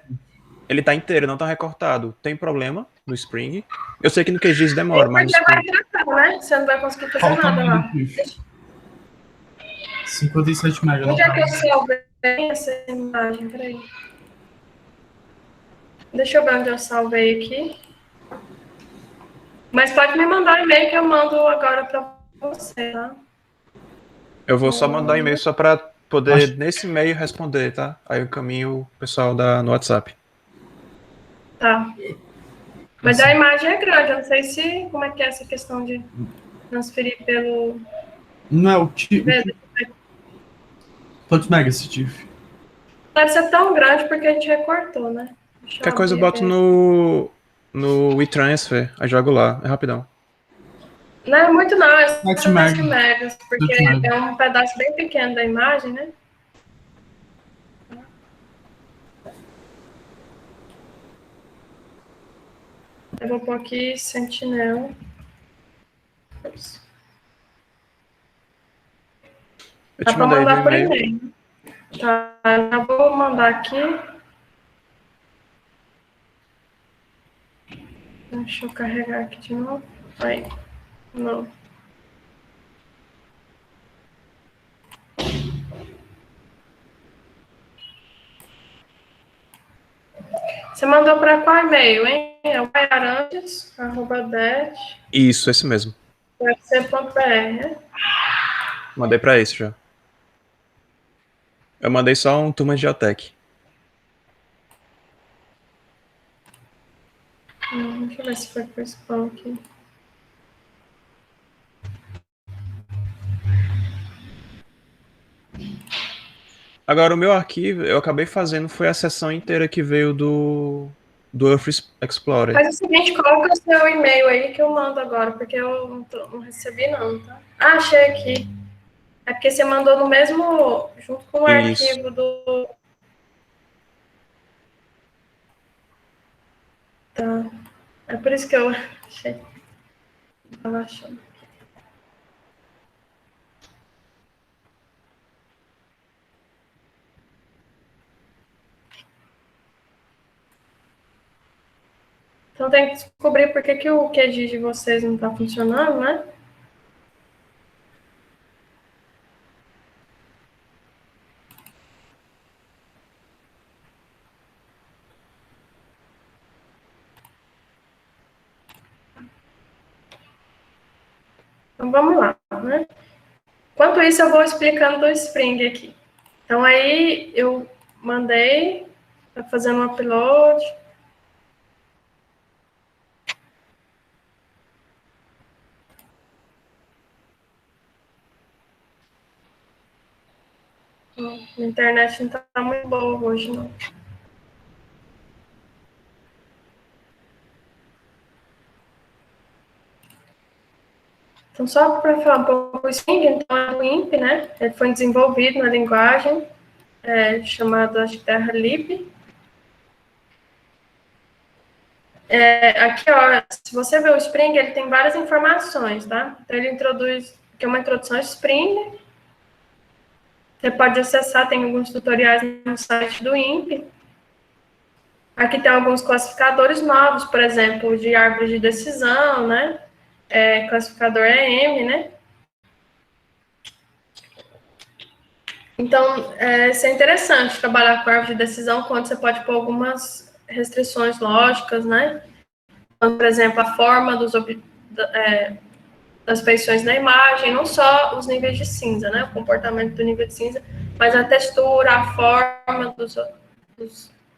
ele tá inteiro, não tá recortado. Tem problema no Spring? Eu sei que no QGIS Tem demora, mas no porque vai Spring. tratar, né? Você não vai conseguir fazer Qual o nada tamanho lá. do TIFF? 57 MB. Não Onde é que eu tá. salvei essa imagem? Peraí. Deixa eu ver onde eu salvei aqui. Mas pode me mandar um e-mail que eu mando agora para você, tá? Eu vou só mandar um e-mail só pra poder, nesse e-mail, responder, tá? Aí eu encaminho o pessoal no WhatsApp. Tá. Mas a imagem é grande, eu não sei se como é que é essa questão de transferir pelo. Não é o TIFF. Quantos megas esse TIFF? Deve ser tão grande porque a gente recortou, né? Deixa Qualquer coisa eu boto abrir no WeTransfer, aí jogo lá, é rapidão. Não é muito não, é 7 só 7 megas. megas, porque 7 megas. é um pedaço bem pequeno da imagem, né? Eu vou pôr aqui Sentinel. Eu Dá te para mandei mandar no por e-mail. e-mail. Tá, já vou mandar aqui. Deixa eu carregar aqui de novo. Aí, não. Você mandou para qual e-mail, hein? É o arantes@det.ufc.br, Isso, esse mesmo. né? Mandei pra esse já. Eu mandei só um turma de Geotech. Deixa eu ver se foi pro spam aqui. Agora, o meu arquivo, eu acabei fazendo, foi a seção inteira que veio do Earth Explorer. Faz o seguinte, coloca o seu e-mail aí que eu mando agora, porque eu não recebi não, tá? Ah, achei aqui. É porque você mandou no mesmo, junto com o Isso. arquivo do... Tá. É por isso que eu achei. Tava achando. Então tem que descobrir por que o QGIS de vocês não tá funcionando, né? Então vamos lá, né? Enquanto isso, eu vou explicando do Spring aqui. Então aí eu mandei, tá fazendo um upload. A internet não tá muito boa hoje, não. Então, só para falar um pouco, o Spring, então, é do INPE, né? Ele foi desenvolvido na linguagem chamada TerraLib. Aqui, ó, se você ver o Spring, ele tem várias informações, tá? Então, ele introduz, que é uma introdução ao Spring. Você pode acessar, tem alguns tutoriais no site do INPE. Aqui tem alguns classificadores novos, por exemplo, de árvore de decisão, né? Classificador EM, né? Então, isso é interessante, trabalhar com árvore de decisão, quando você pode pôr algumas restrições lógicas, né? Então, por exemplo, a forma das feições na imagem, não só os níveis de cinza, né? O comportamento do nível de cinza, mas a textura, a forma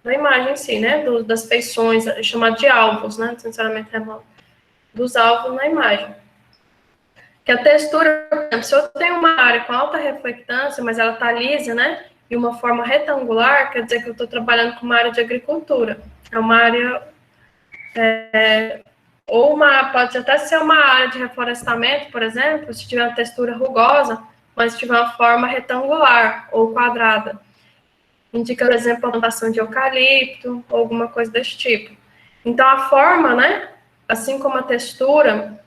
da imagem em si, né? Das feições, chamado de alvos, né? Sinceramente, dos alvos na imagem. Que a textura, por exemplo, se eu tenho uma área com alta reflectância, mas ela está lisa, né? E uma forma retangular, quer dizer que eu estou trabalhando com uma área de agricultura. É uma área... pode até ser uma área de reflorestamento, por exemplo, se tiver uma textura rugosa, mas se tiver uma forma retangular ou quadrada. Indica, por exemplo, a plantação de eucalipto ou alguma coisa desse tipo. Então, a forma, né, assim como a textura,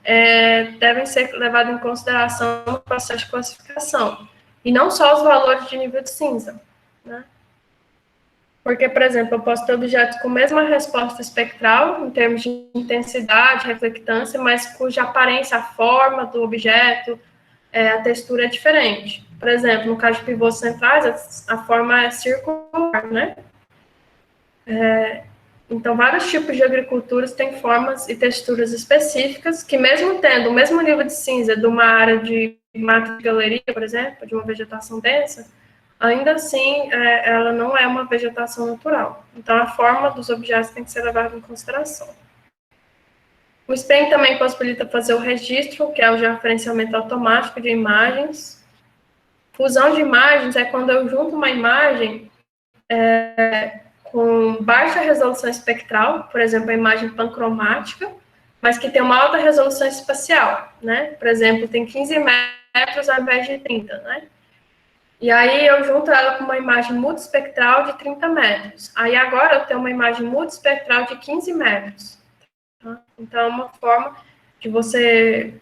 devem ser levadas em consideração no processo de classificação. E não só os valores de nível de cinza, né? Porque, por exemplo, eu posso ter objetos com a mesma resposta espectral, em termos de intensidade, reflectância, mas cuja aparência, a forma do objeto, a textura é diferente. Por exemplo, no caso de pivôs centrais, a forma é circular, né? Então, vários tipos de agriculturas têm formas e texturas específicas, que mesmo tendo o mesmo nível de cinza de uma área de mata de galeria, por exemplo, de uma vegetação densa, ainda assim, ela não é uma vegetação natural. Então, a forma dos objetos tem que ser levada em consideração. O SPRING também possibilita fazer o registro, que é o georreferenciamento automático de imagens. Fusão de imagens é quando eu junto uma imagem com baixa resolução espectral, por exemplo, a imagem pancromática, mas que tem uma alta resolução espacial, né? Por exemplo, tem 15 metros ao invés de 30, né? E aí eu junto ela com uma imagem multiespectral de 30 metros. Aí agora eu tenho uma imagem multiespectral de 15 metros. Tá? Então, é uma forma de você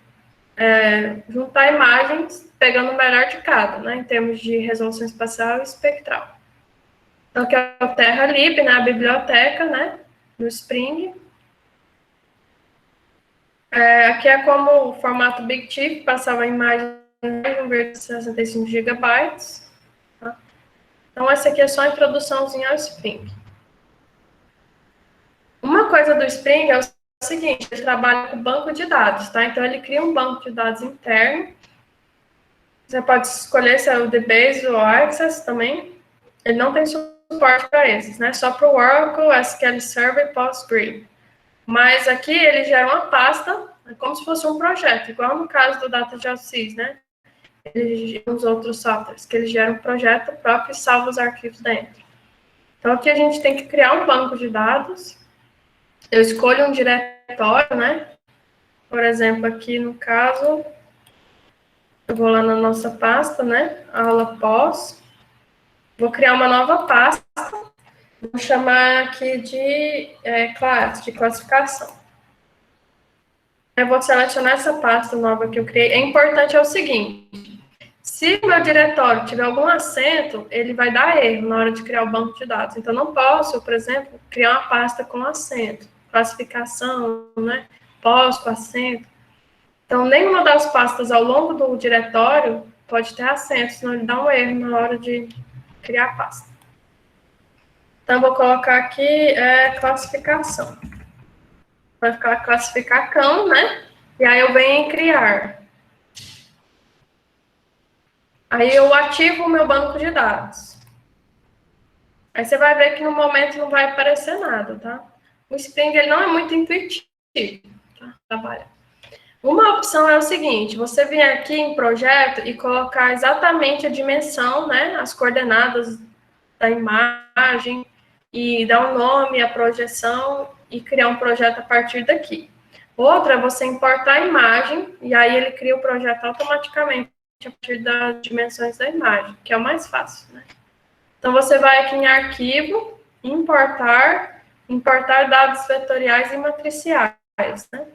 juntar imagens pegando o melhor de cada, né? Em termos de resolução espacial e espectral. Então, aqui é o TerraLib, né? A biblioteca, né? No Spring. Aqui é como o formato BigTIFF passava a imagem em 1,65 GB. Tá? Então, essa aqui é só a introduçãozinha ao Spring. Uma coisa do Spring é o seguinte, ele trabalha com banco de dados, tá? Então, ele cria um banco de dados interno. Você pode escolher se é o DBase ou o Access também. Ele não tem suporte para esses, né? Só para o Oracle, SQL Server e Postgre. Mas aqui ele gera uma pasta, como se fosse um projeto, igual no caso do DataGeosys, né? E os outros softwares, que eles geram um projeto próprio e salvam os arquivos dentro. Então, aqui a gente tem que criar um banco de dados. Eu escolho um diretório, né? Por exemplo, aqui no caso, eu vou lá na nossa pasta, né? Aula pós. Vou criar uma nova pasta. Vou chamar aqui de classe, de classificação. Eu vou selecionar essa pasta nova que eu criei. É importante o seguinte, se o meu diretório tiver algum acento, ele vai dar erro na hora de criar o banco de dados. Então, não posso, por exemplo, criar uma pasta com acento, classificação, né? Pós com acento. Então, nenhuma das pastas ao longo do diretório pode ter acento, senão ele dá um erro na hora de criar a pasta. Então, vou colocar aqui classificação. Vai ficar classificacão, né? E aí eu venho em criar. Aí eu ativo o meu banco de dados. Aí você vai ver que no momento não vai aparecer nada, tá? O Spring ele não é muito intuitivo, tá? Trabalha. Uma opção é o seguinte, você vem aqui em projeto e colocar exatamente a dimensão, né? As coordenadas da imagem e dar um nome, a projeção e criar um projeto a partir daqui. Outra é você importar a imagem e aí ele cria o projeto automaticamente a partir das dimensões da imagem, que é o mais fácil, né? Então, você vai aqui em arquivo, importar dados vetoriais e matriciais, né?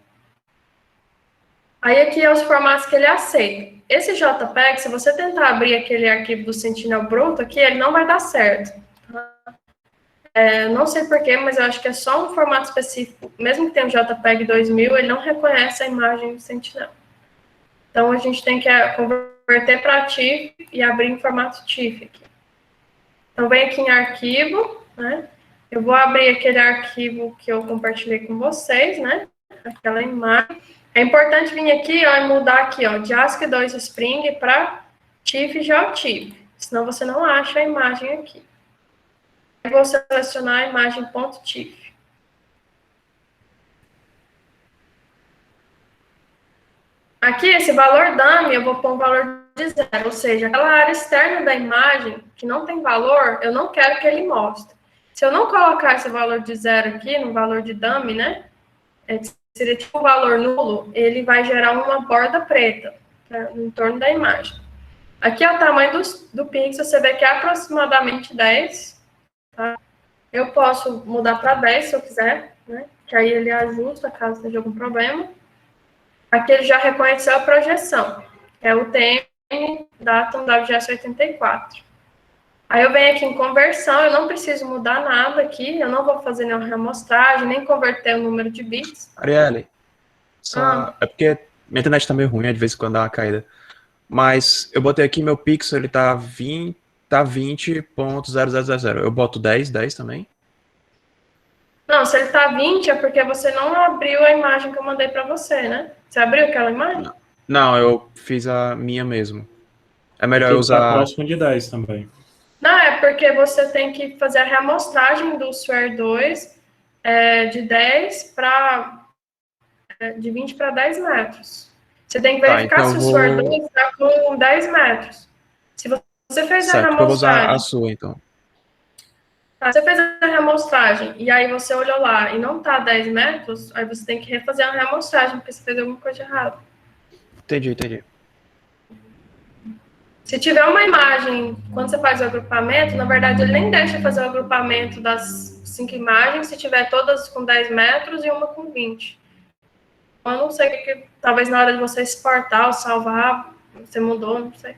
Aí aqui é os formatos que ele aceita. Esse JPEG, se você tentar abrir aquele arquivo do Sentinel bruto aqui, ele não vai dar certo. Não sei porquê, mas eu acho que é só um formato específico. Mesmo que tenha um JPEG 2000, ele não reconhece a imagem do Sentinel. Então, a gente tem que converter para TIFF e abrir em formato TIFF aqui. Então, vem aqui em arquivo, né? Eu vou abrir aquele arquivo que eu compartilhei com vocês, né? Aquela imagem. É importante vir aqui, ó, e mudar aqui, ó, de ASCII2 Spring para TIFF GeoTIFF. Senão você não acha a imagem aqui. Eu vou selecionar a imagem .TIFF. Aqui, esse valor dummy, eu vou pôr um valor de 0, ou seja, aquela área externa da imagem que não tem valor, eu não quero que ele mostre. Se eu não colocar esse valor de 0 aqui, no valor de dummy, né, seria tipo um valor nulo, ele vai gerar uma borda preta, né, no entorno da imagem. Aqui é o tamanho do pixel, você vê que é aproximadamente 10, tá? Eu posso mudar para 10 se eu quiser, né? Que aí ele ajusta caso tenha algum problema. Aqui ele já reconheceu a projeção, que é o TM Datum WGS84. Aí eu venho aqui em conversão, eu não preciso mudar nada aqui, eu não vou fazer nenhuma amostragem, nem converter o número de bits. Arielle, é porque minha internet tá meio ruim, de vez em quando dá uma caída. Mas eu botei aqui meu pixel, ele tá 20.0000. Eu boto 10 também? Não, se ele tá 20 é porque você não abriu a imagem que eu mandei para você, né? Você abriu aquela imagem? Não, eu fiz a minha mesmo. É melhor Tem eu que estar usar... próximo de 10 também. Não, é porque você tem que fazer a reamostragem do Sphere 2 de 10 para... de 20 para 10 metros. Você tem que verificar então se o Sphere 2 está com 10 metros. Se você fez a certo, eu vou usar reamostragem... a sua, então. Você fez a reamostragem e aí você olhou lá e não tá 10 metros, aí você tem que refazer a reamostragem, porque você fez alguma coisa errada. Entendi. Se tiver uma imagem, quando você faz o agrupamento, na verdade ele nem deixa fazer o agrupamento das 5 imagens, se tiver todas com 10 metros e uma com 20. Eu não sei o que, talvez na hora de você exportar ou salvar, você mudou, não sei.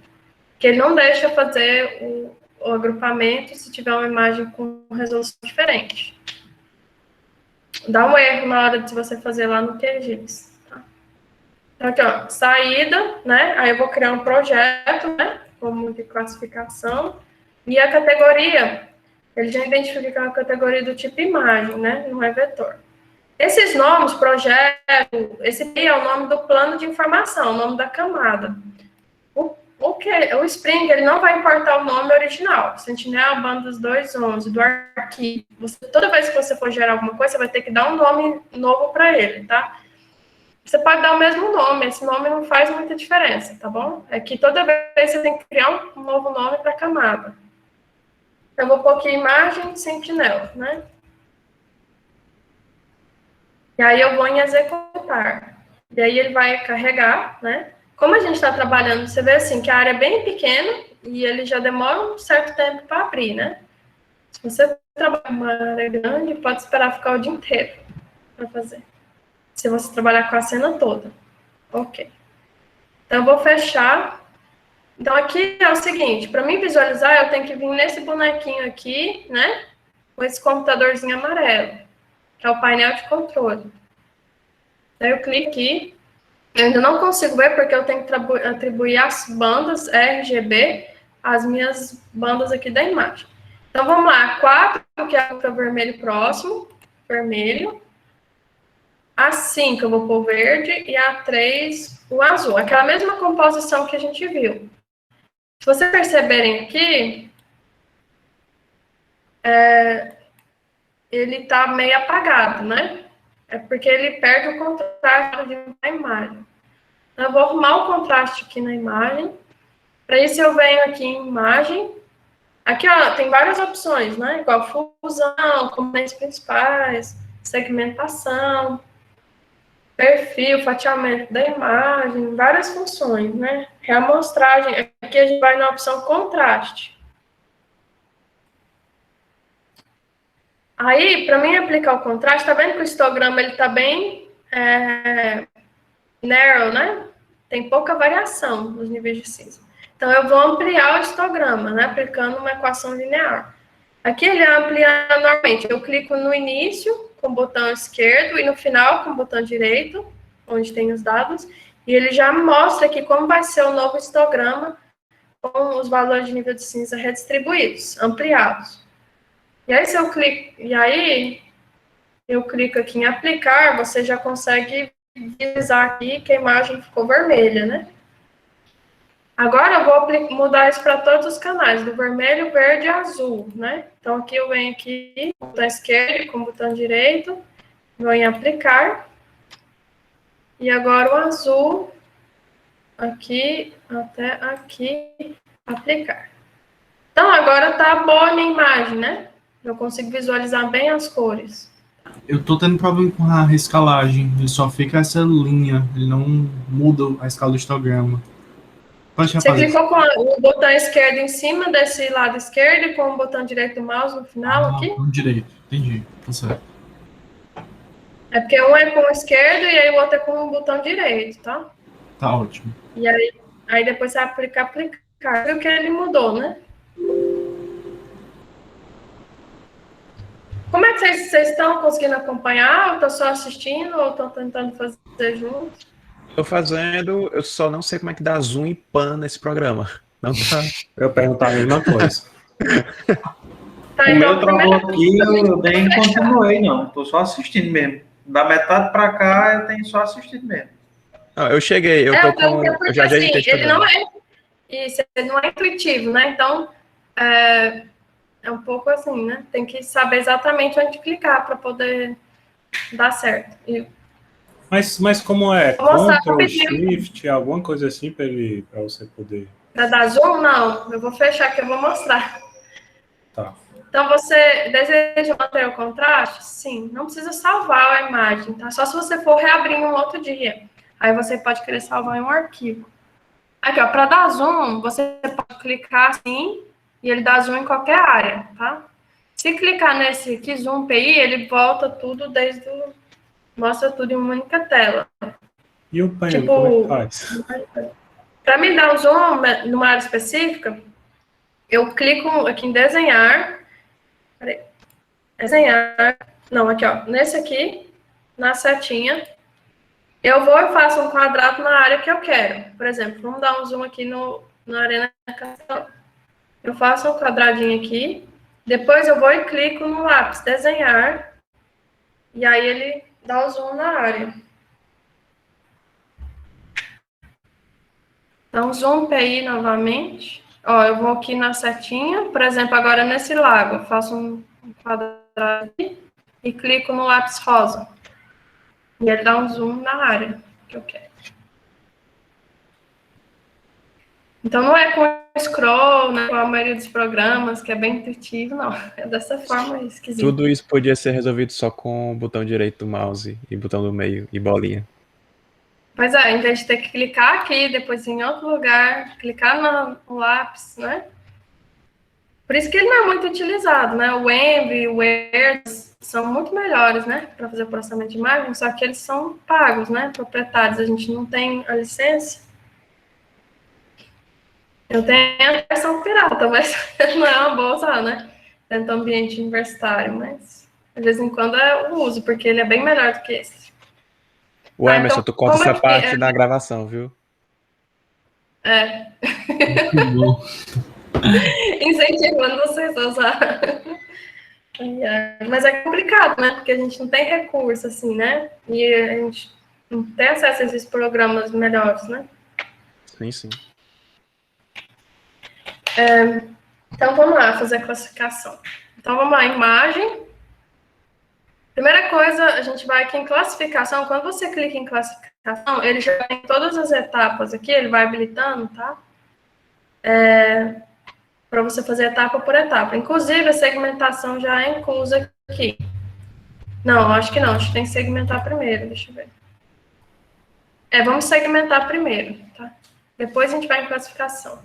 Que ele não deixa fazer o agrupamento se tiver uma imagem com resolução diferente. Dá um erro na hora de você fazer lá no QGIS. Tá? Então, aqui, ó, saída, né? Aí eu vou criar um projeto, né? Como de classificação. E a categoria, ele já identifica que é uma categoria do tipo imagem, né? Não é vetor. Esses nomes, projeto, esse P é o nome do plano de informação, o nome da camada. O Spring, ele não vai importar o nome original. Sentinel, Bandas 211, do arquivo. Toda vez que você for gerar alguma coisa, você vai ter que dar um nome novo para ele, tá? Você pode dar o mesmo nome, esse nome não faz muita diferença, tá bom? É que toda vez você tem que criar um novo nome para a camada. Eu vou pôr aqui imagem Sentinel, né? E aí eu vou em executar. E aí ele vai carregar, né? Como a gente está trabalhando, você vê assim que a área é bem pequena e ele já demora um certo tempo para abrir, né? Se você trabalhar uma área grande, pode esperar ficar o dia inteiro para fazer. Se você trabalhar com a cena toda. Ok. Então, eu vou fechar. Então, aqui é o seguinte, para mim visualizar, eu tenho que vir nesse bonequinho aqui, né? Com esse computadorzinho amarelo, que é o painel de controle. Daí eu clico aqui. Eu ainda não consigo ver porque eu tenho que atribuir as bandas RGB às minhas bandas aqui da imagem. Então, vamos lá. 4, que é o vermelho próximo, vermelho. A 5 eu vou pôr verde e a 3 o azul. Aquela mesma composição que a gente viu. Se vocês perceberem aqui, ele está meio apagado, né? É porque ele perde o contraste da imagem. Eu vou arrumar o contraste aqui na imagem. Para isso, eu venho aqui em imagem. Aqui, ó, tem várias opções, né? Igual fusão, componentes principais, segmentação, perfil, fatiamento da imagem, várias funções, né? Reamostragem. Aqui a gente vai na opção contraste. Aí, para mim aplicar o contraste, tá vendo que o histograma ele tá bem narrow, né? Tem pouca variação nos níveis de cinza. Então, eu vou ampliar o histograma, né? Aplicando uma equação linear. Aqui ele amplia normalmente. Eu clico no início com o botão esquerdo e no final com o botão direito, onde tem os dados. E ele já mostra aqui como vai ser o novo histograma com os valores de nível de cinza redistribuídos, ampliados. E aí, eu clico aqui em aplicar, você já consegue visualizar aqui que a imagem ficou vermelha, né? Agora eu vou mudar isso para todos os canais, do vermelho, verde e azul, né? Então aqui eu venho aqui, com o botão esquerdo e com o botão direito, vou em aplicar. E agora o azul, aqui até aqui, aplicar. Então agora tá boa a minha imagem, né? Eu consigo visualizar bem as cores. Eu tô tendo problema com a rescalagem. Ele só fica essa linha. Ele não muda a escala do histograma. Pode Você refazer. clicou com o botão esquerdo em cima desse lado esquerdo e com o botão direito do mouse no final aqui? Com direito, entendi. Tá certo. É porque um é com o esquerdo e aí o outro é com o botão direito, tá? Tá ótimo. E aí depois você aplicar. Viu que ele mudou, né? Como é que vocês estão conseguindo acompanhar? Ou estão só assistindo? Ou estão tentando fazer juntos? Tô fazendo, eu só não sei como é que dá zoom e pan nesse programa. Não tá. Eu perguntar a mesma coisa. Tá, O então, meu travou primeira aqui, coisa, eu nem continuei, não. Tô só assistindo mesmo. Da metade pra cá, eu tenho só assistido mesmo. Não, eu cheguei, eu porque, já assim, editei esse ele não programa. ele não é intuitivo, né? Então, é um pouco assim, né? Tem que saber exatamente onde clicar para poder dar certo. Mas como é? Vou mostrar Ctrl, rapidinho. Shift, alguma coisa assim para você poder. Para dar zoom, não. Eu vou fechar aqui, eu vou mostrar. Tá. Então, você deseja manter o contraste? Sim. Não precisa salvar a imagem, tá? Só se você for reabrir em um outro dia. Aí você pode querer salvar em um arquivo. Aqui, ó, para dar zoom, você pode clicar assim e ele dá zoom em qualquer área, tá? Se clicar nesse aqui, zoom PI, ele volta tudo mostra tudo em uma única tela. E o pen, Tipo, como é que faz? para me dar um zoom numa área específica, eu clico aqui em desenhar. Peraí. Desenhar. Não, aqui, ó. Nesse aqui, na setinha. Eu vou e faço um quadrado na área que eu quero. Por exemplo, vamos dar um zoom aqui na Arena Castelo. Eu faço um quadradinho aqui. Depois eu vou e clico no lápis, desenhar. E aí ele dá o zoom na área. Então, zoom PI novamente. Ó, eu vou aqui na setinha. Por exemplo, agora nesse lago. Eu faço um quadrado aqui e clico no lápis rosa. E ele dá um zoom na área que eu quero. Então, não é com scroll, né, com a maioria dos programas, que é bem intuitivo, não. É dessa forma esquisita. Tudo isso podia ser resolvido só com o botão direito do mouse e botão do meio e bolinha. Pois é, em vez de ter que clicar aqui, depois em outro lugar, clicar no lápis, né? Por isso que ele não é muito utilizado, né? O Envy, o Word são muito melhores, né? Para fazer processamento de imagem, só que eles são pagos, né? Proprietários, a gente não tem a licença. Eu tenho a versão pirata, mas não é uma boa usar, né? Dentro do ambiente universitário, mas de vez em quando eu uso, porque ele é bem melhor do que esse. O Emerson, então, tu corta como essa é parte da gravação, viu? Muito bom. Incentivando vocês a usar. Mas é complicado, né? Porque a gente não tem recurso, assim, né? E a gente não tem acesso a esses programas melhores, né? Sim, sim. Então, vamos lá, fazer a classificação. Então, vamos lá, imagem. Primeira coisa, a gente vai aqui em classificação. Quando você clica em classificação, ele já tem todas as etapas aqui, ele vai habilitando, tá? Para você fazer etapa por etapa. Inclusive, a segmentação já é inclusa aqui. Não, acho que não. A gente tem que segmentar primeiro. Deixa eu ver. Vamos segmentar primeiro, tá? Depois a gente vai em classificação.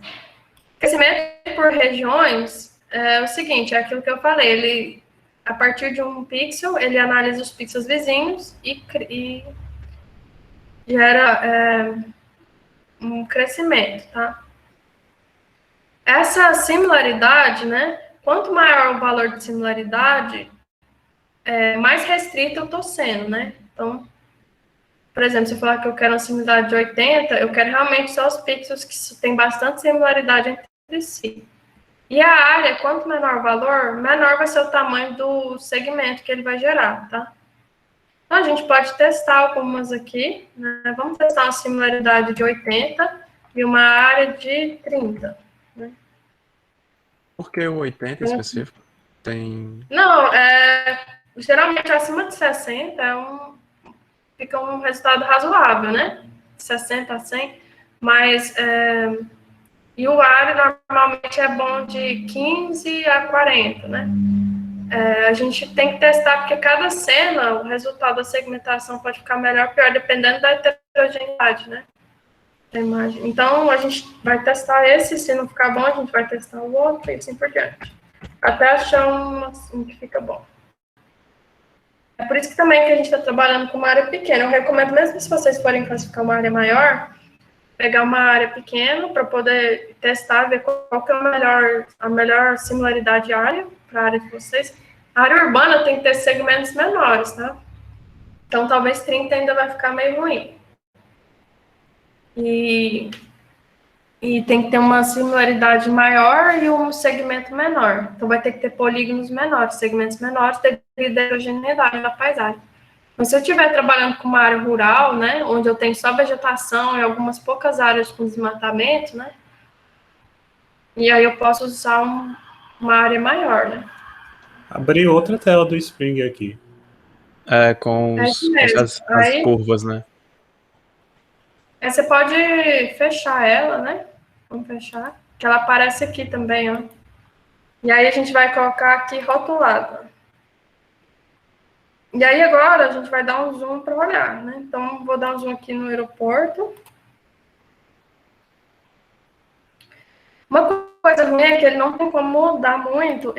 Crescimento por regiões é o seguinte, é aquilo que eu falei. Ele, a partir de um pixel, ele analisa os pixels vizinhos e gera um crescimento, tá? Essa similaridade, né? Quanto maior o valor de similaridade, mais restrito eu estou sendo, né? Então, por exemplo, se eu falar que eu quero uma similaridade de 80, eu quero realmente só os pixels que têm bastante similaridade entre si. E a área, quanto menor o valor, menor vai ser o tamanho do segmento que ele vai gerar, tá? Então, a gente pode testar algumas aqui, né? Vamos testar uma similaridade de 80 e uma área de 30. Né? Por que o 80 em específico? Tem. Não, geralmente acima de 60 fica um resultado razoável, né? 60 a 100, mas e o área normalmente é bom de 15 a 40, né? A gente tem que testar, porque cada cena, o resultado da segmentação pode ficar melhor ou pior, dependendo da heterogeneidade, né? a imagem. Então, a gente vai testar esse, se não ficar bom, a gente vai testar o outro e assim por diante. Até achar um que fica bom. É por isso que também que a gente está trabalhando com uma área pequena. Eu recomendo, mesmo se vocês forem classificar uma área maior, pegar uma área pequena para poder testar, ver qual que é a melhor similaridade de área para a área de vocês. A área urbana tem que ter segmentos menores, tá? Então, talvez 30 ainda vai ficar meio ruim. E tem que ter uma similaridade maior e um segmento menor. Então, vai ter que ter polígonos menores, segmentos menores, devido à heterogeneidade da paisagem. Mas se eu estiver trabalhando com uma área rural, né, onde eu tenho só vegetação e algumas poucas áreas com desmatamento, né, e aí eu posso usar uma área maior, né. Abri outra tela do Spring aqui. Com isso mesmo. as curvas, né? Aí você pode fechar ela, né, vamos fechar, que ela aparece aqui também, ó. E aí a gente vai colocar aqui rotulado. E aí agora a gente vai dar um zoom para olhar, né? Então, vou dar um zoom aqui no aeroporto. Uma coisa ruim é que ele não tem como mudar muito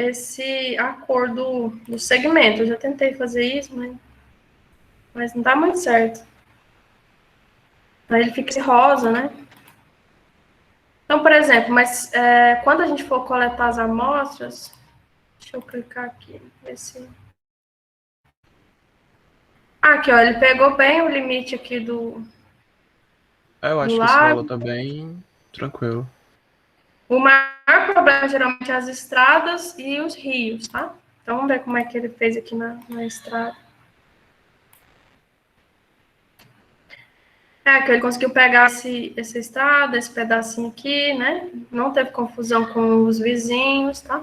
a cor do segmento. Eu já tentei fazer isso, mas não dá muito certo. Aí ele fica esse rosa, né? Então, por exemplo, quando a gente for coletar as amostras, deixa eu clicar aqui, ver se... Aqui, ó, ele pegou bem o limite aqui do Eu acho que esse valor tá bem tranquilo. O maior problema, geralmente, é as estradas e os rios, tá? Então, vamos ver como é que ele fez aqui na estrada. Que ele conseguiu pegar essa estrada, esse pedacinho aqui, né? Não teve confusão com os vizinhos, tá?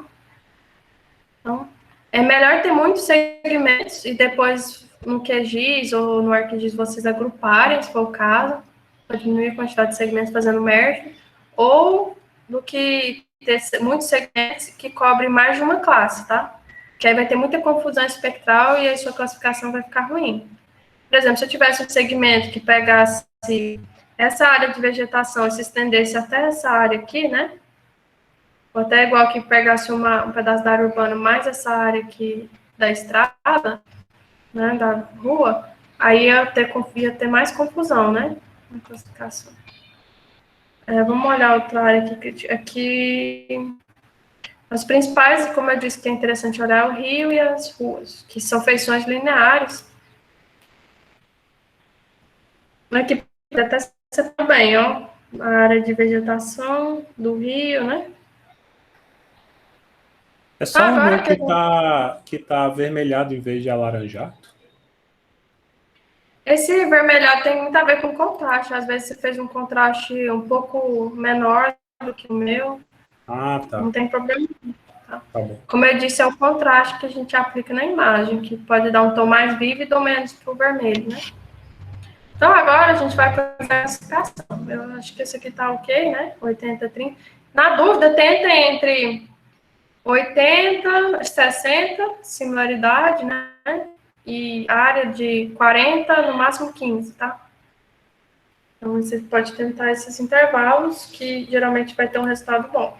Então, é melhor ter muitos segmentos e depois no QGIS ou no ArcGIS vocês agruparem, se for o caso, para diminuir a quantidade de segmentos fazendo merge, ou do que ter muitos segmentos que cobrem mais de uma classe, tá? Que aí vai ter muita confusão espectral e aí sua classificação vai ficar ruim. Por exemplo, se eu tivesse um segmento que pegasse essa área de vegetação e se estendesse até essa área aqui, né? Ou até igual que pegasse um pedaço da área urbana mais essa área aqui da estrada, né, da rua, aí ia ter mais confusão, né? Na classificação. Vamos olhar outra área aqui. As principais, como eu disse, que é interessante olhar o rio e as ruas, que são feições lineares. Aqui até separar bem, ó, a área de vegetação do rio, né? É só o meu que tá avermelhado em vez de alaranjado? Esse vermelhado tem muito a ver com contraste. Às vezes você fez um contraste um pouco menor do que o meu. Ah, tá. Não tem problema. Tá? Tá bom. Como eu disse, é o contraste que a gente aplica na imagem, que pode dar um tom mais vívido ou menos para o vermelho, né? Então, agora a gente vai fazer a classificação. Eu acho que esse aqui tá ok, né? 80, 30. Na dúvida, tenta entre 80, 60, similaridade, né? E área de 40, no máximo 15, tá? Então, você pode tentar esses intervalos, que geralmente vai ter um resultado bom.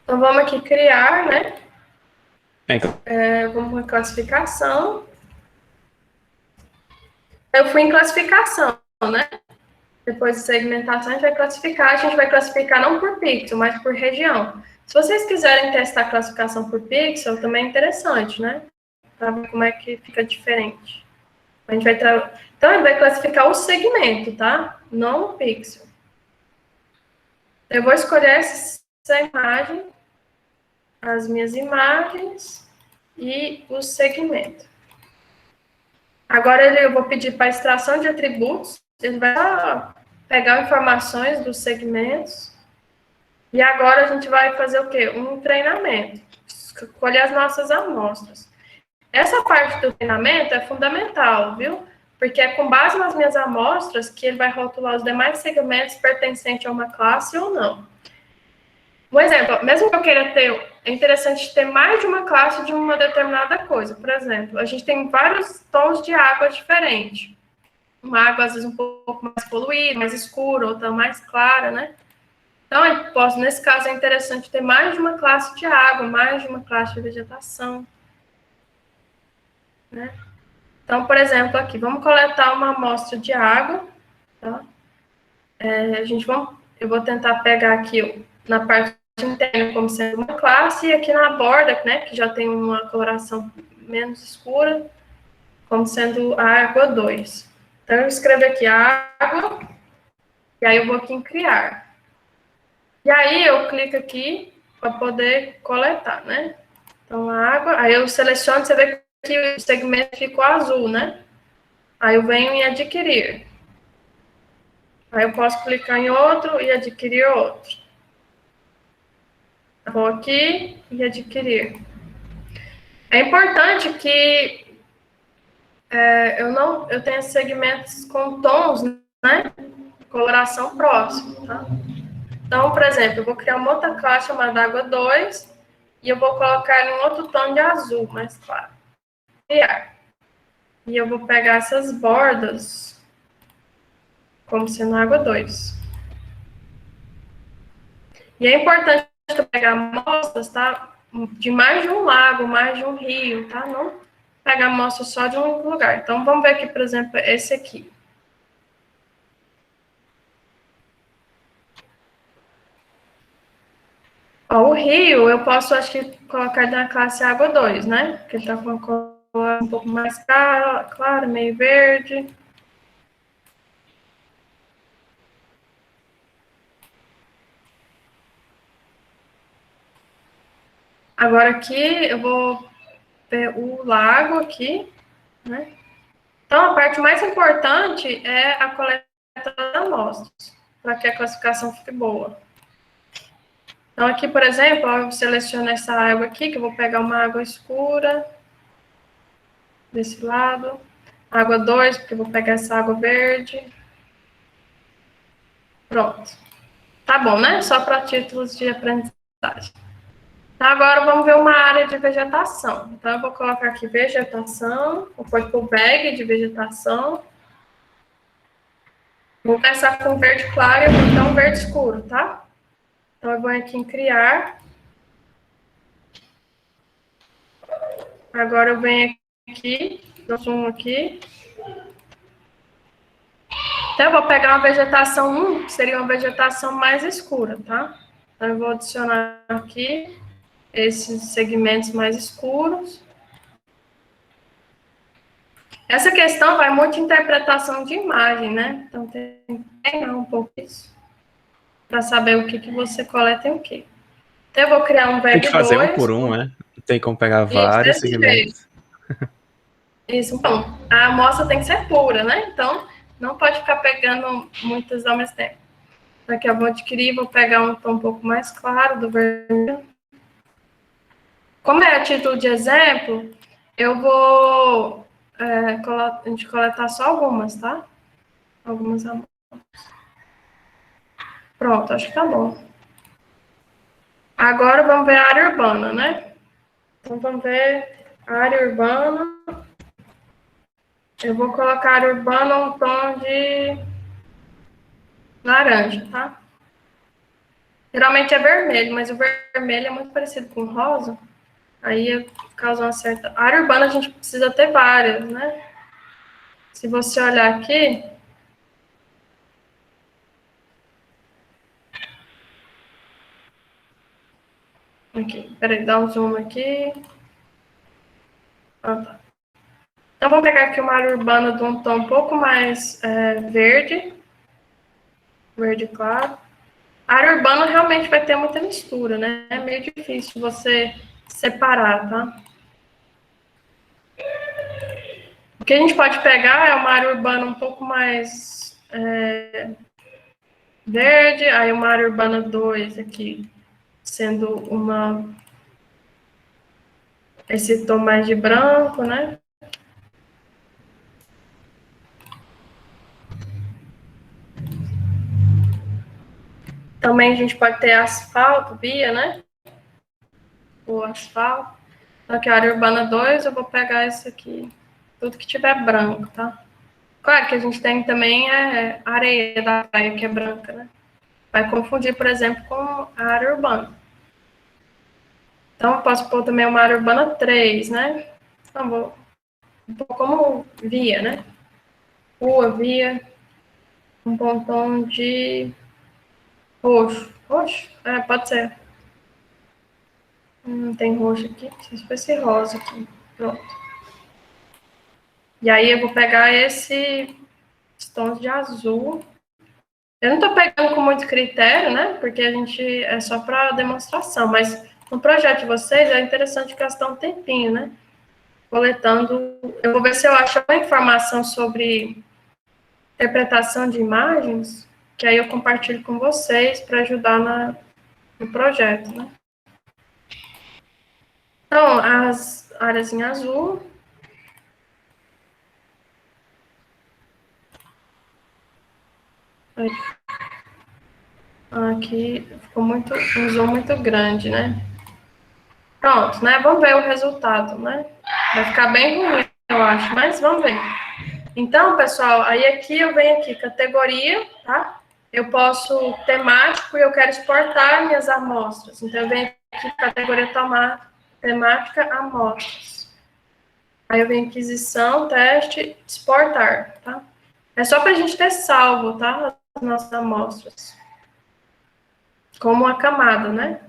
Então, vamos aqui criar, né? Vamos em classificação. Eu fui em classificação, né? Depois de segmentação, a gente vai classificar não por pixel, mas por região. Se vocês quiserem testar a classificação por pixel, também é interessante, né? Para ver como é que fica diferente. A gente vai Então, ele vai classificar o segmento, tá? Não o pixel. Eu vou escolher essa imagem, as minhas imagens e o segmento. Agora, eu vou pedir para extração de atributos. Ele vai pegar informações dos segmentos. E agora a gente vai fazer o quê? Um treinamento. Escolher as nossas amostras. Essa parte do treinamento é fundamental, viu? Porque é com base nas minhas amostras que ele vai rotular os demais segmentos pertencentes a uma classe ou não. Um exemplo, mesmo que eu queira é interessante ter mais de uma classe de uma determinada coisa. Por exemplo, a gente tem vários tons de água diferentes. uma água, às vezes, um pouco mais poluída, mais escura, outra mais clara, né? Então, eu posso, nesse caso, é interessante ter mais de uma classe de água, mais de uma classe de vegetação, né? Então, por exemplo, aqui, vamos coletar uma amostra de água, tá? Eu vou tentar pegar aqui na parte interna como sendo uma classe, e aqui na borda, né, que já tem uma coloração menos escura, como sendo a água 2. Então, eu escrevo aqui água, e aí eu vou aqui em criar. E aí eu clico aqui para poder coletar, né? Então, a água, aí eu seleciono, você vê que o segmento ficou azul, né? Aí eu venho em adquirir. Aí eu posso clicar em outro e adquirir outro. Vou aqui e adquirir. É importante que eu tenha segmentos com tons, né? Coloração próxima, tá? Então, por exemplo, eu vou criar uma outra classe chamada água 2 e eu vou colocar em um outro tom de azul, mais claro. Criar. E eu vou pegar essas bordas como sendo água 2. E é importante pegar amostras, tá? De mais de um lago, mais de um rio, tá? Não pegar amostra só de um único lugar. Então, vamos ver aqui, por exemplo, esse aqui. Ó, o rio, eu posso, acho que, colocar na classe água 2, né? Porque ele tá com uma cor um pouco mais clara, meio verde. Agora aqui, eu vou ver o lago aqui, né? Então, a parte mais importante é a coleta das amostras, para que a classificação fique boa. Então, aqui, por exemplo, eu seleciono essa água aqui, que eu vou pegar uma água escura, desse lado. Água 2, porque eu vou pegar essa água verde. Pronto. Tá bom, né? Só para títulos de aprendizagem. Então, agora vamos ver uma área de vegetação. Então, eu vou colocar aqui vegetação, vou pôr o bag de vegetação. Vou começar com verde claro e vou dar um verde escuro, tá? Então, eu vou aqui em criar. Agora eu venho aqui, dou zoom aqui. Então, eu vou pegar uma vegetação 1, que seria uma vegetação mais escura, tá? Então, eu vou adicionar aqui esses segmentos mais escuros. Essa questão vai muito de interpretação de imagem, né? Então, tem que treinar um pouco isso, para saber o que você coleta em o quê. Então, eu vou criar um Tem VEG que fazer 2. um por um, né? Tem como pegar Isso, vários desse segmentos. Isso, então, a amostra tem que ser pura, né? Então, não pode ficar pegando muitas ao mesmo tempo. Então, aqui eu vou adquirir, vou pegar um tom um pouco mais claro do vermelho. Como é a título de exemplo, eu vou a gente coletar só algumas, tá? Algumas amostras. Pronto, acho que tá bom. Agora vamos ver a área urbana, né? Então, vamos ver a área urbana. Eu vou colocar a área urbana um tom de laranja, tá? Geralmente é vermelho, mas o vermelho é muito parecido com o rosa. Aí causa uma certa... A área urbana a gente precisa ter várias, né? Se você olhar aqui... Aqui, peraí, dá um zoom aqui. Ah, tá. Então, vamos pegar aqui uma área urbana de um tom um pouco mais verde. Verde claro. A área urbana realmente vai ter muita mistura, né? É meio difícil você separar, tá? O que a gente pode pegar é uma área urbana um pouco mais verde, aí uma área urbana 2 aqui, sendo esse tom mais de branco, né? Também a gente pode ter asfalto, via, né? O asfalto. Então, aqui a área urbana 2, eu vou pegar esse aqui, tudo que tiver branco, tá? Claro que a gente tem também a areia da praia, que é branca, né? Vai confundir, por exemplo, com a área urbana. Então, eu posso pôr também uma área urbana 3, né? Então, vou pôr como via, né? Rua, via, um pontão de roxo. Roxo? É, pode ser. Não tem roxo aqui, se fosse rosa aqui. Pronto. E aí eu vou pegar esses tons de azul. Eu não estou pegando com muito critério, né? Porque a gente é só para demonstração, mas no projeto de vocês é interessante gastar um tempinho, né? Coletando. Eu vou ver se eu acho uma informação sobre interpretação de imagens, que aí eu compartilho com vocês para ajudar no projeto, né? Então, as áreas em azul. Aqui ficou um zoom muito grande, né? Pronto, né? Vamos ver o resultado, né? Vai ficar bem ruim, eu acho, mas vamos ver. Então, pessoal, aí aqui eu venho aqui, categoria, tá? Eu posso temático e eu quero exportar minhas amostras. Então, eu venho aqui, categoria temática, amostras. Aí eu venho aquisição, teste, exportar, tá? É só pra gente ter salvo, tá? As nossas amostras. Como uma camada, né?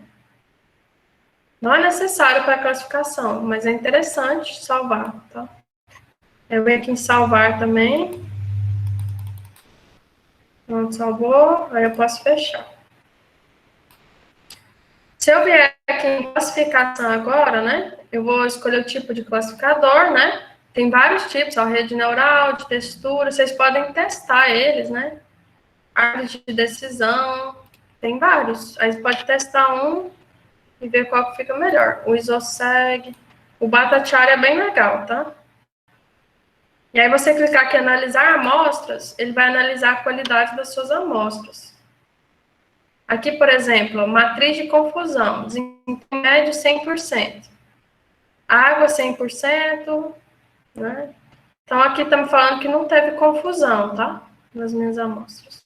Não é necessário para classificação, mas é interessante salvar, tá? Eu venho aqui em salvar também. Pronto, salvou. Aí eu posso fechar. Se eu vier aqui em classificação agora, né? Eu vou escolher o tipo de classificador, né? Tem vários tipos, ó, rede neural, de textura. Vocês podem testar eles, né? Árvore de decisão. Tem vários. Aí você pode testar um e ver qual que fica melhor. O Isoseg. O Batachara é bem legal, tá? E aí você clicar aqui em analisar amostras, ele vai analisar a qualidade das suas amostras. Aqui, por exemplo, matriz de confusão, desempenho médio 100%. Água 100%, né? Então aqui estamos falando que não teve confusão, tá? Nas minhas amostras.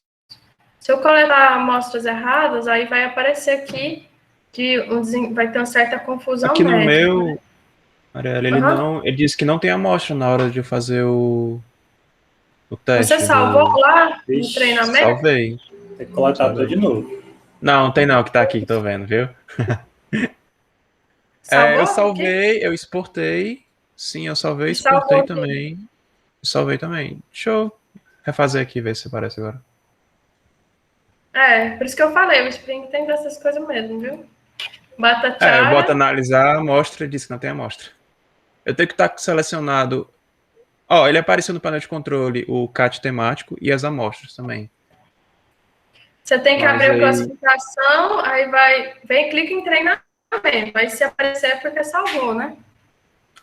Se eu coletar amostras erradas, aí vai aparecer aqui que vai ter uma certa confusão Aqui no médica, meu, né? Mariela, Uhum. ele disse que não tem amostra na hora de fazer o Você teste salvou do. lá no Vixe, treinamento? Salvei. tem que coletar tudo de novo. Não, tem não, que tá aqui, tô vendo, viu? Eu Salvou aqui? salvei, eu exportei. Sim, eu salvei, E salvou exportei aqui. também. Salvei também. Deixa eu refazer aqui, ver se aparece agora. É, por isso que eu falei, o Spring tem dessas coisas mesmo, viu? Eu boto Batachara, analisar a amostra e diz que não tem amostra. Eu tenho que estar selecionado. Ó, ele apareceu no painel de controle o CAT temático e as amostras também. você tem que Mas abrir a aí. classificação, aí vem, clica em treinamento. Aí se aparecer é porque salvou, né?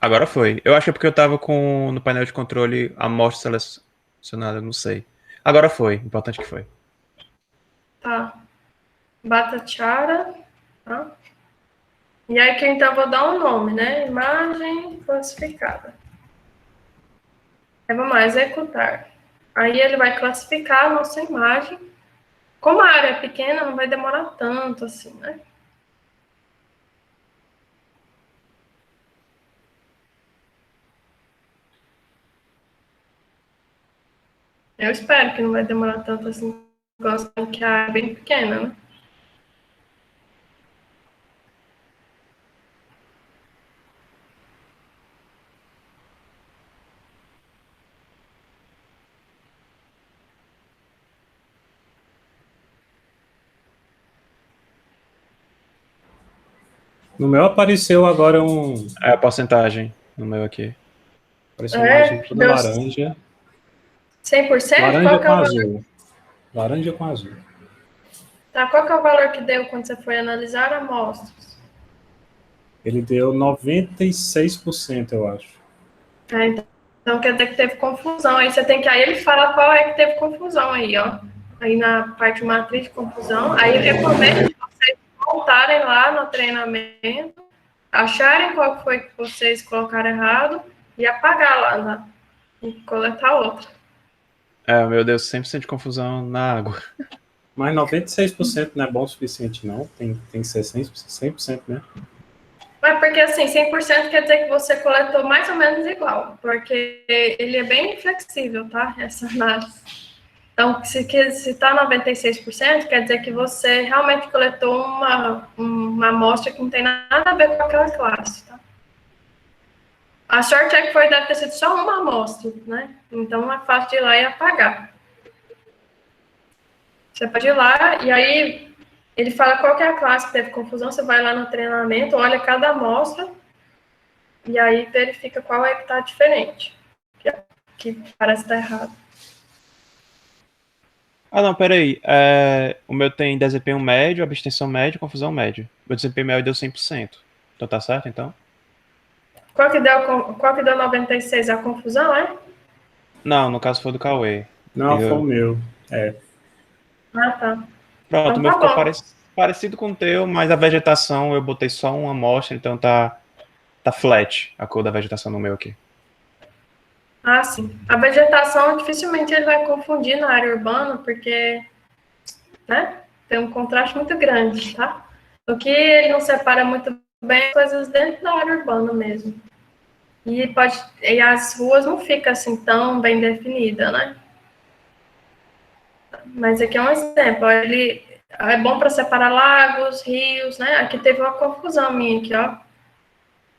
Agora foi. Eu acho que é porque eu tava com no painel de controle a amostra selecionada, não sei. Agora foi, importante que foi. Tá. Batachara, tá? E aí que então eu vou dar um nome, né? Imagem classificada. Aí vamos lá, executar. Aí ele vai classificar a nossa imagem. Como a área é pequena, não vai demorar tanto assim, né? Eu espero que não vai demorar tanto assim, gostando que a área é bem pequena, né? No meu apareceu agora É a porcentagem no meu aqui. apareceu uma imagem toda Deu laranja. 100%? Laranja Qual que com é o valor? azul. Laranja com azul. Tá, qual que é o valor que deu quando você foi analisar amostras? Ele deu 96%, eu acho. Então quer dizer que teve confusão. Aí você tem que. Aí ele fala qual é que teve confusão aí, ó. Aí na parte matriz de confusão. Aí eu recomendo que vocês voltarem lá no treinamento, acharem qual foi que vocês colocaram errado e apagar lá e coletar outra. Meu Deus, 100% de confusão na água. Mas 96% não é bom o suficiente, não. Tem que ser 100%, né? Mas porque assim, 100% quer dizer que você coletou mais ou menos igual, porque ele é bem flexível, tá? Essa análise. Então, se está 96%, quer dizer que você realmente coletou uma amostra que não tem nada a ver com aquela classe, tá? A sorte é que deve ter sido só uma amostra, né? Então, é fácil de ir lá e apagar. Você pode ir lá e aí ele fala qual que é a classe que teve confusão, você vai lá no treinamento, olha cada amostra e aí verifica qual é que está diferente, que parece estar errado. Ah, não, peraí. O meu tem desempenho médio, abstenção média, confusão média. Meu desempenho médio deu 100%. Então tá certo, então? Qual que deu 96? A confusão, é? Não, no caso foi do Cauê. Não, foi o meu. Ah, tá. Pronto, Então o meu tá ficou bom. parecido com o teu, mas a vegetação eu botei só uma amostra, então tá flat a cor da vegetação no meu aqui. Ah, sim. A vegetação, dificilmente ele vai confundir na área urbana, porque, né, tem um contraste muito grande, tá? O que ele não separa muito bem coisas dentro da área urbana mesmo. E as ruas não ficam assim tão bem definidas, né? Mas aqui é um exemplo. Ele é bom para separar lagos, rios, né? Aqui teve uma confusão minha aqui, ó.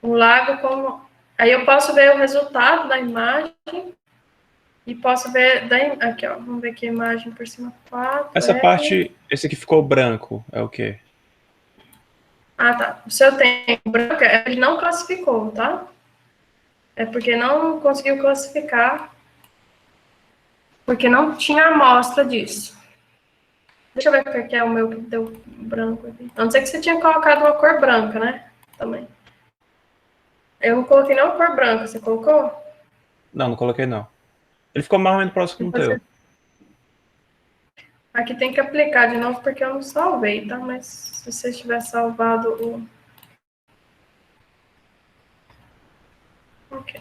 Um lago como. Aí eu posso ver o resultado da imagem e posso ver. Aqui, ó. Vamos ver aqui a imagem por cima. 4, Essa parte, esse aqui ficou branco, é o quê? Ah, tá. O seu tem branco, ele não classificou, tá? É porque não conseguiu classificar, porque não tinha amostra disso. Deixa eu ver o que é o meu que deu branco aqui. A não ser que você tinha colocado uma cor branca, né? Também. Eu não coloquei nenhuma cor branca, você colocou? Não, não coloquei não. Ele ficou mais ou menos próximo do teu. Aqui tem que aplicar de novo porque eu não salvei, tá? Mas se você tiver salvado o... Ok.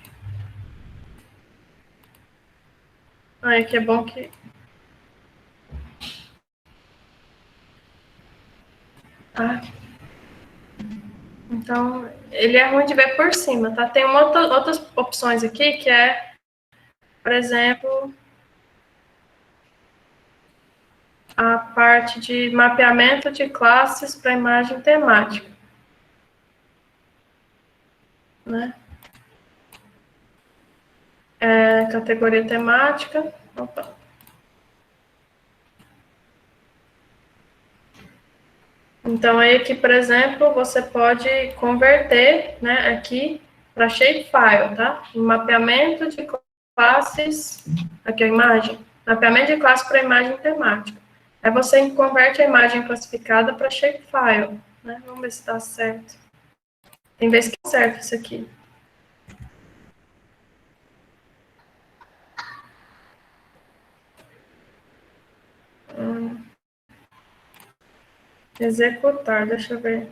Ah, aqui é bom que... Ah. Então, ele é ruim de ver por cima, tá? Tem outras opções aqui que é, por exemplo, a parte de mapeamento de classes para imagem temática, né? Categoria temática. Opa. Então, aí aqui, por exemplo, você pode converter, né, aqui para shapefile, tá? Em mapeamento de classes, aqui a imagem, mapeamento de classe para imagem temática. Aí você converte a imagem classificada para shapefile, né? Vamos ver se está certo. Tem vezes que é certo isso aqui. Executar, deixa eu ver.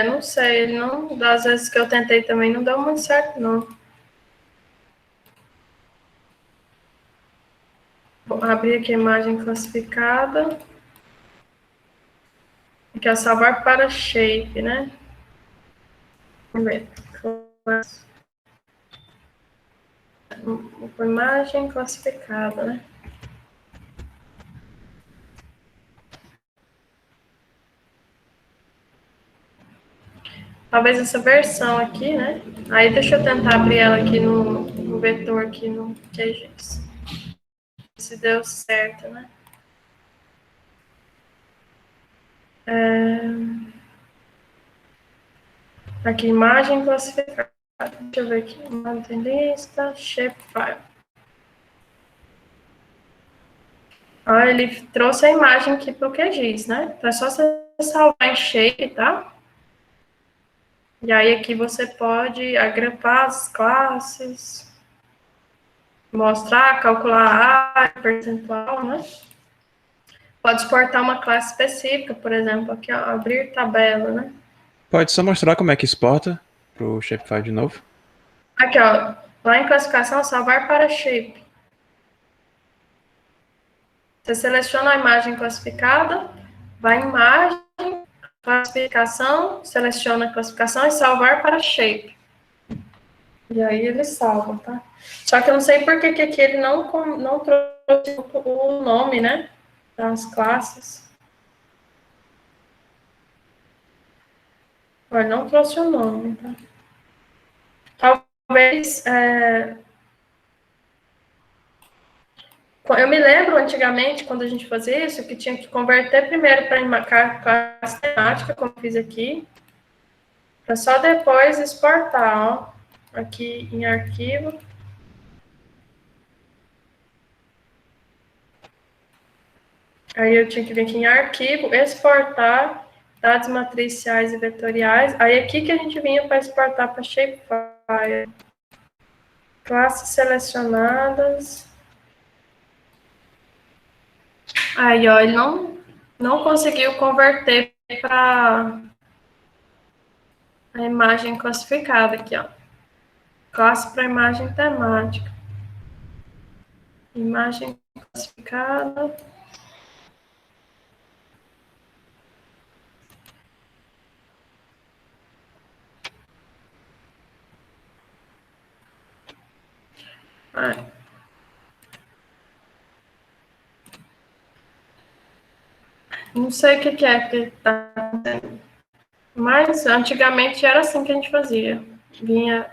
Não sei, ele não, das vezes que eu tentei também não deu muito certo, não. Vou abrir aqui a imagem classificada. Aqui é salvar para shape, né? Vamos ver. Uma imagem classificada, né? Talvez essa versão aqui, né? Aí deixa eu tentar abrir ela aqui no vetor, aqui no QGIS. Se deu certo, né? Aqui, imagem classificada. Deixa eu ver aqui. Imagem lista, shapefile. Ele trouxe a imagem aqui para o QGIS, né? Então é só você salvar em shape, tá? E aí aqui você pode agrupar as classes, mostrar, calcular a área percentual, né? Pode exportar uma classe específica, por exemplo, aqui, ó, abrir tabela, né? Pode só mostrar como é que exporta pro Shapefile de novo? Aqui, ó. Lá em classificação, salvar para shape. Você seleciona a imagem classificada, vai em imagem, classificação, seleciona a classificação e salvar para shape. E aí ele salva, tá? Só que eu não sei por que aqui ele não trouxe o nome, né? Das classes. Olha, não trouxe o nome, tá? Talvez... Eu me lembro, antigamente, quando a gente fazia isso, que tinha que converter primeiro para classe temática, como eu fiz aqui, para só depois exportar, ó, aqui em arquivo. Aí eu tinha que vir aqui em arquivo, exportar dados matriciais e vetoriais. Aí aqui que a gente vinha para exportar para Shapefile. Classes selecionadas. Aí, ó, ele não conseguiu converter para a imagem classificada aqui, ó. Classe para imagem temática. Imagem classificada. Ai. Não sei o que é que está acontecendo. Mas antigamente era assim que a gente fazia. Vinha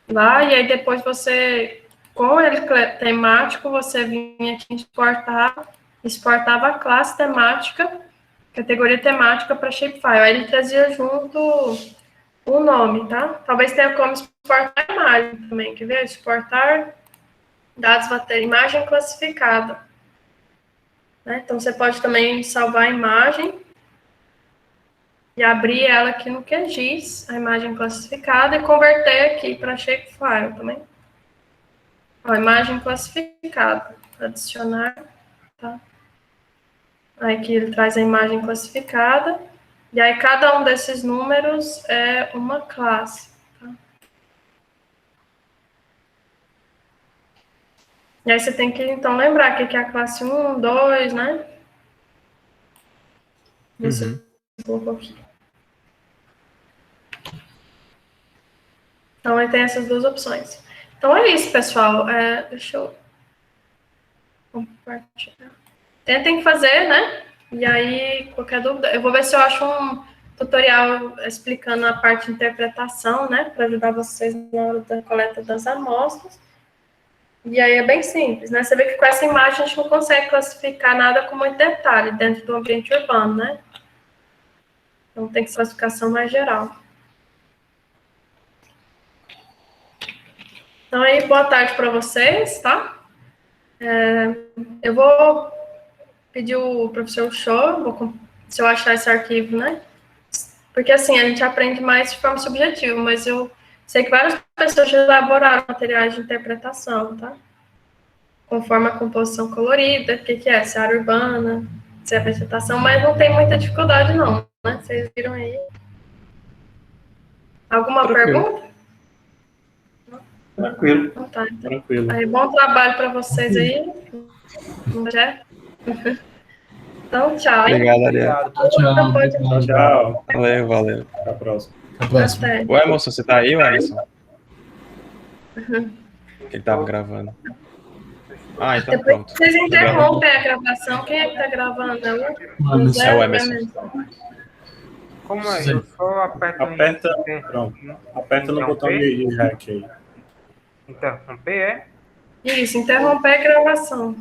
lá e aí depois você, com ele temático, você vinha aqui exportava a classe temática, categoria temática para Shapefile. Aí ele trazia junto o nome, tá? Talvez tenha como exportar a imagem também, quer ver? Exportar dados imagem classificada. Né? Então, você pode também salvar a imagem e abrir ela aqui no QGIS, a imagem classificada, e converter aqui para Shapefile também. Ó, imagem classificada. Adicionar, tá? Aí aqui ele traz a imagem classificada, e aí cada um desses números é uma classe. Tá? E aí você tem que, então, lembrar que aqui é a classe 1, 2, né? Você colocou aqui. Então, ele tem essas duas opções. Então, é isso, pessoal. Deixa eu compartilhar. Tentem fazer, né? E aí, qualquer dúvida, eu vou ver se eu acho um tutorial explicando a parte de interpretação, né? Para ajudar vocês na hora da coleta das amostras. E aí é bem simples, né? Você vê que com essa imagem a gente não consegue classificar nada com muito detalhe dentro do ambiente urbano, né? Então tem que ser classificação mais geral. Então aí, boa tarde para vocês, tá? Eu vou pedir o professor Show, se eu achar esse arquivo, né? Porque assim, a gente aprende mais de forma subjetiva, mas eu sei que várias pessoas já elaboraram materiais de interpretação, tá? Conforme a composição colorida, o que é? Se é área urbana, se é vegetação, mas não tem muita dificuldade não, né? Vocês viram aí. Alguma pergunta? Tranquilo. Então tá, então. Tranquilo. Aí, bom trabalho para vocês aí. Então, tchau, hein? Obrigado, Ariel. Obrigado. Tchau. Valeu. Até a próxima. Até a próxima. Até. O Emerson, você tá aí, o Emerson? Ele tava gravando. Ah, então Depois pronto. vocês interrompem a gravação. Quem é que tá gravando? Mano, José é o ou Emerson. Como é? Eu só aperto Aperta, em- pronto. Aperta no botão interromper. de REC aí. Interromper, é? Isso, interromper a gravação.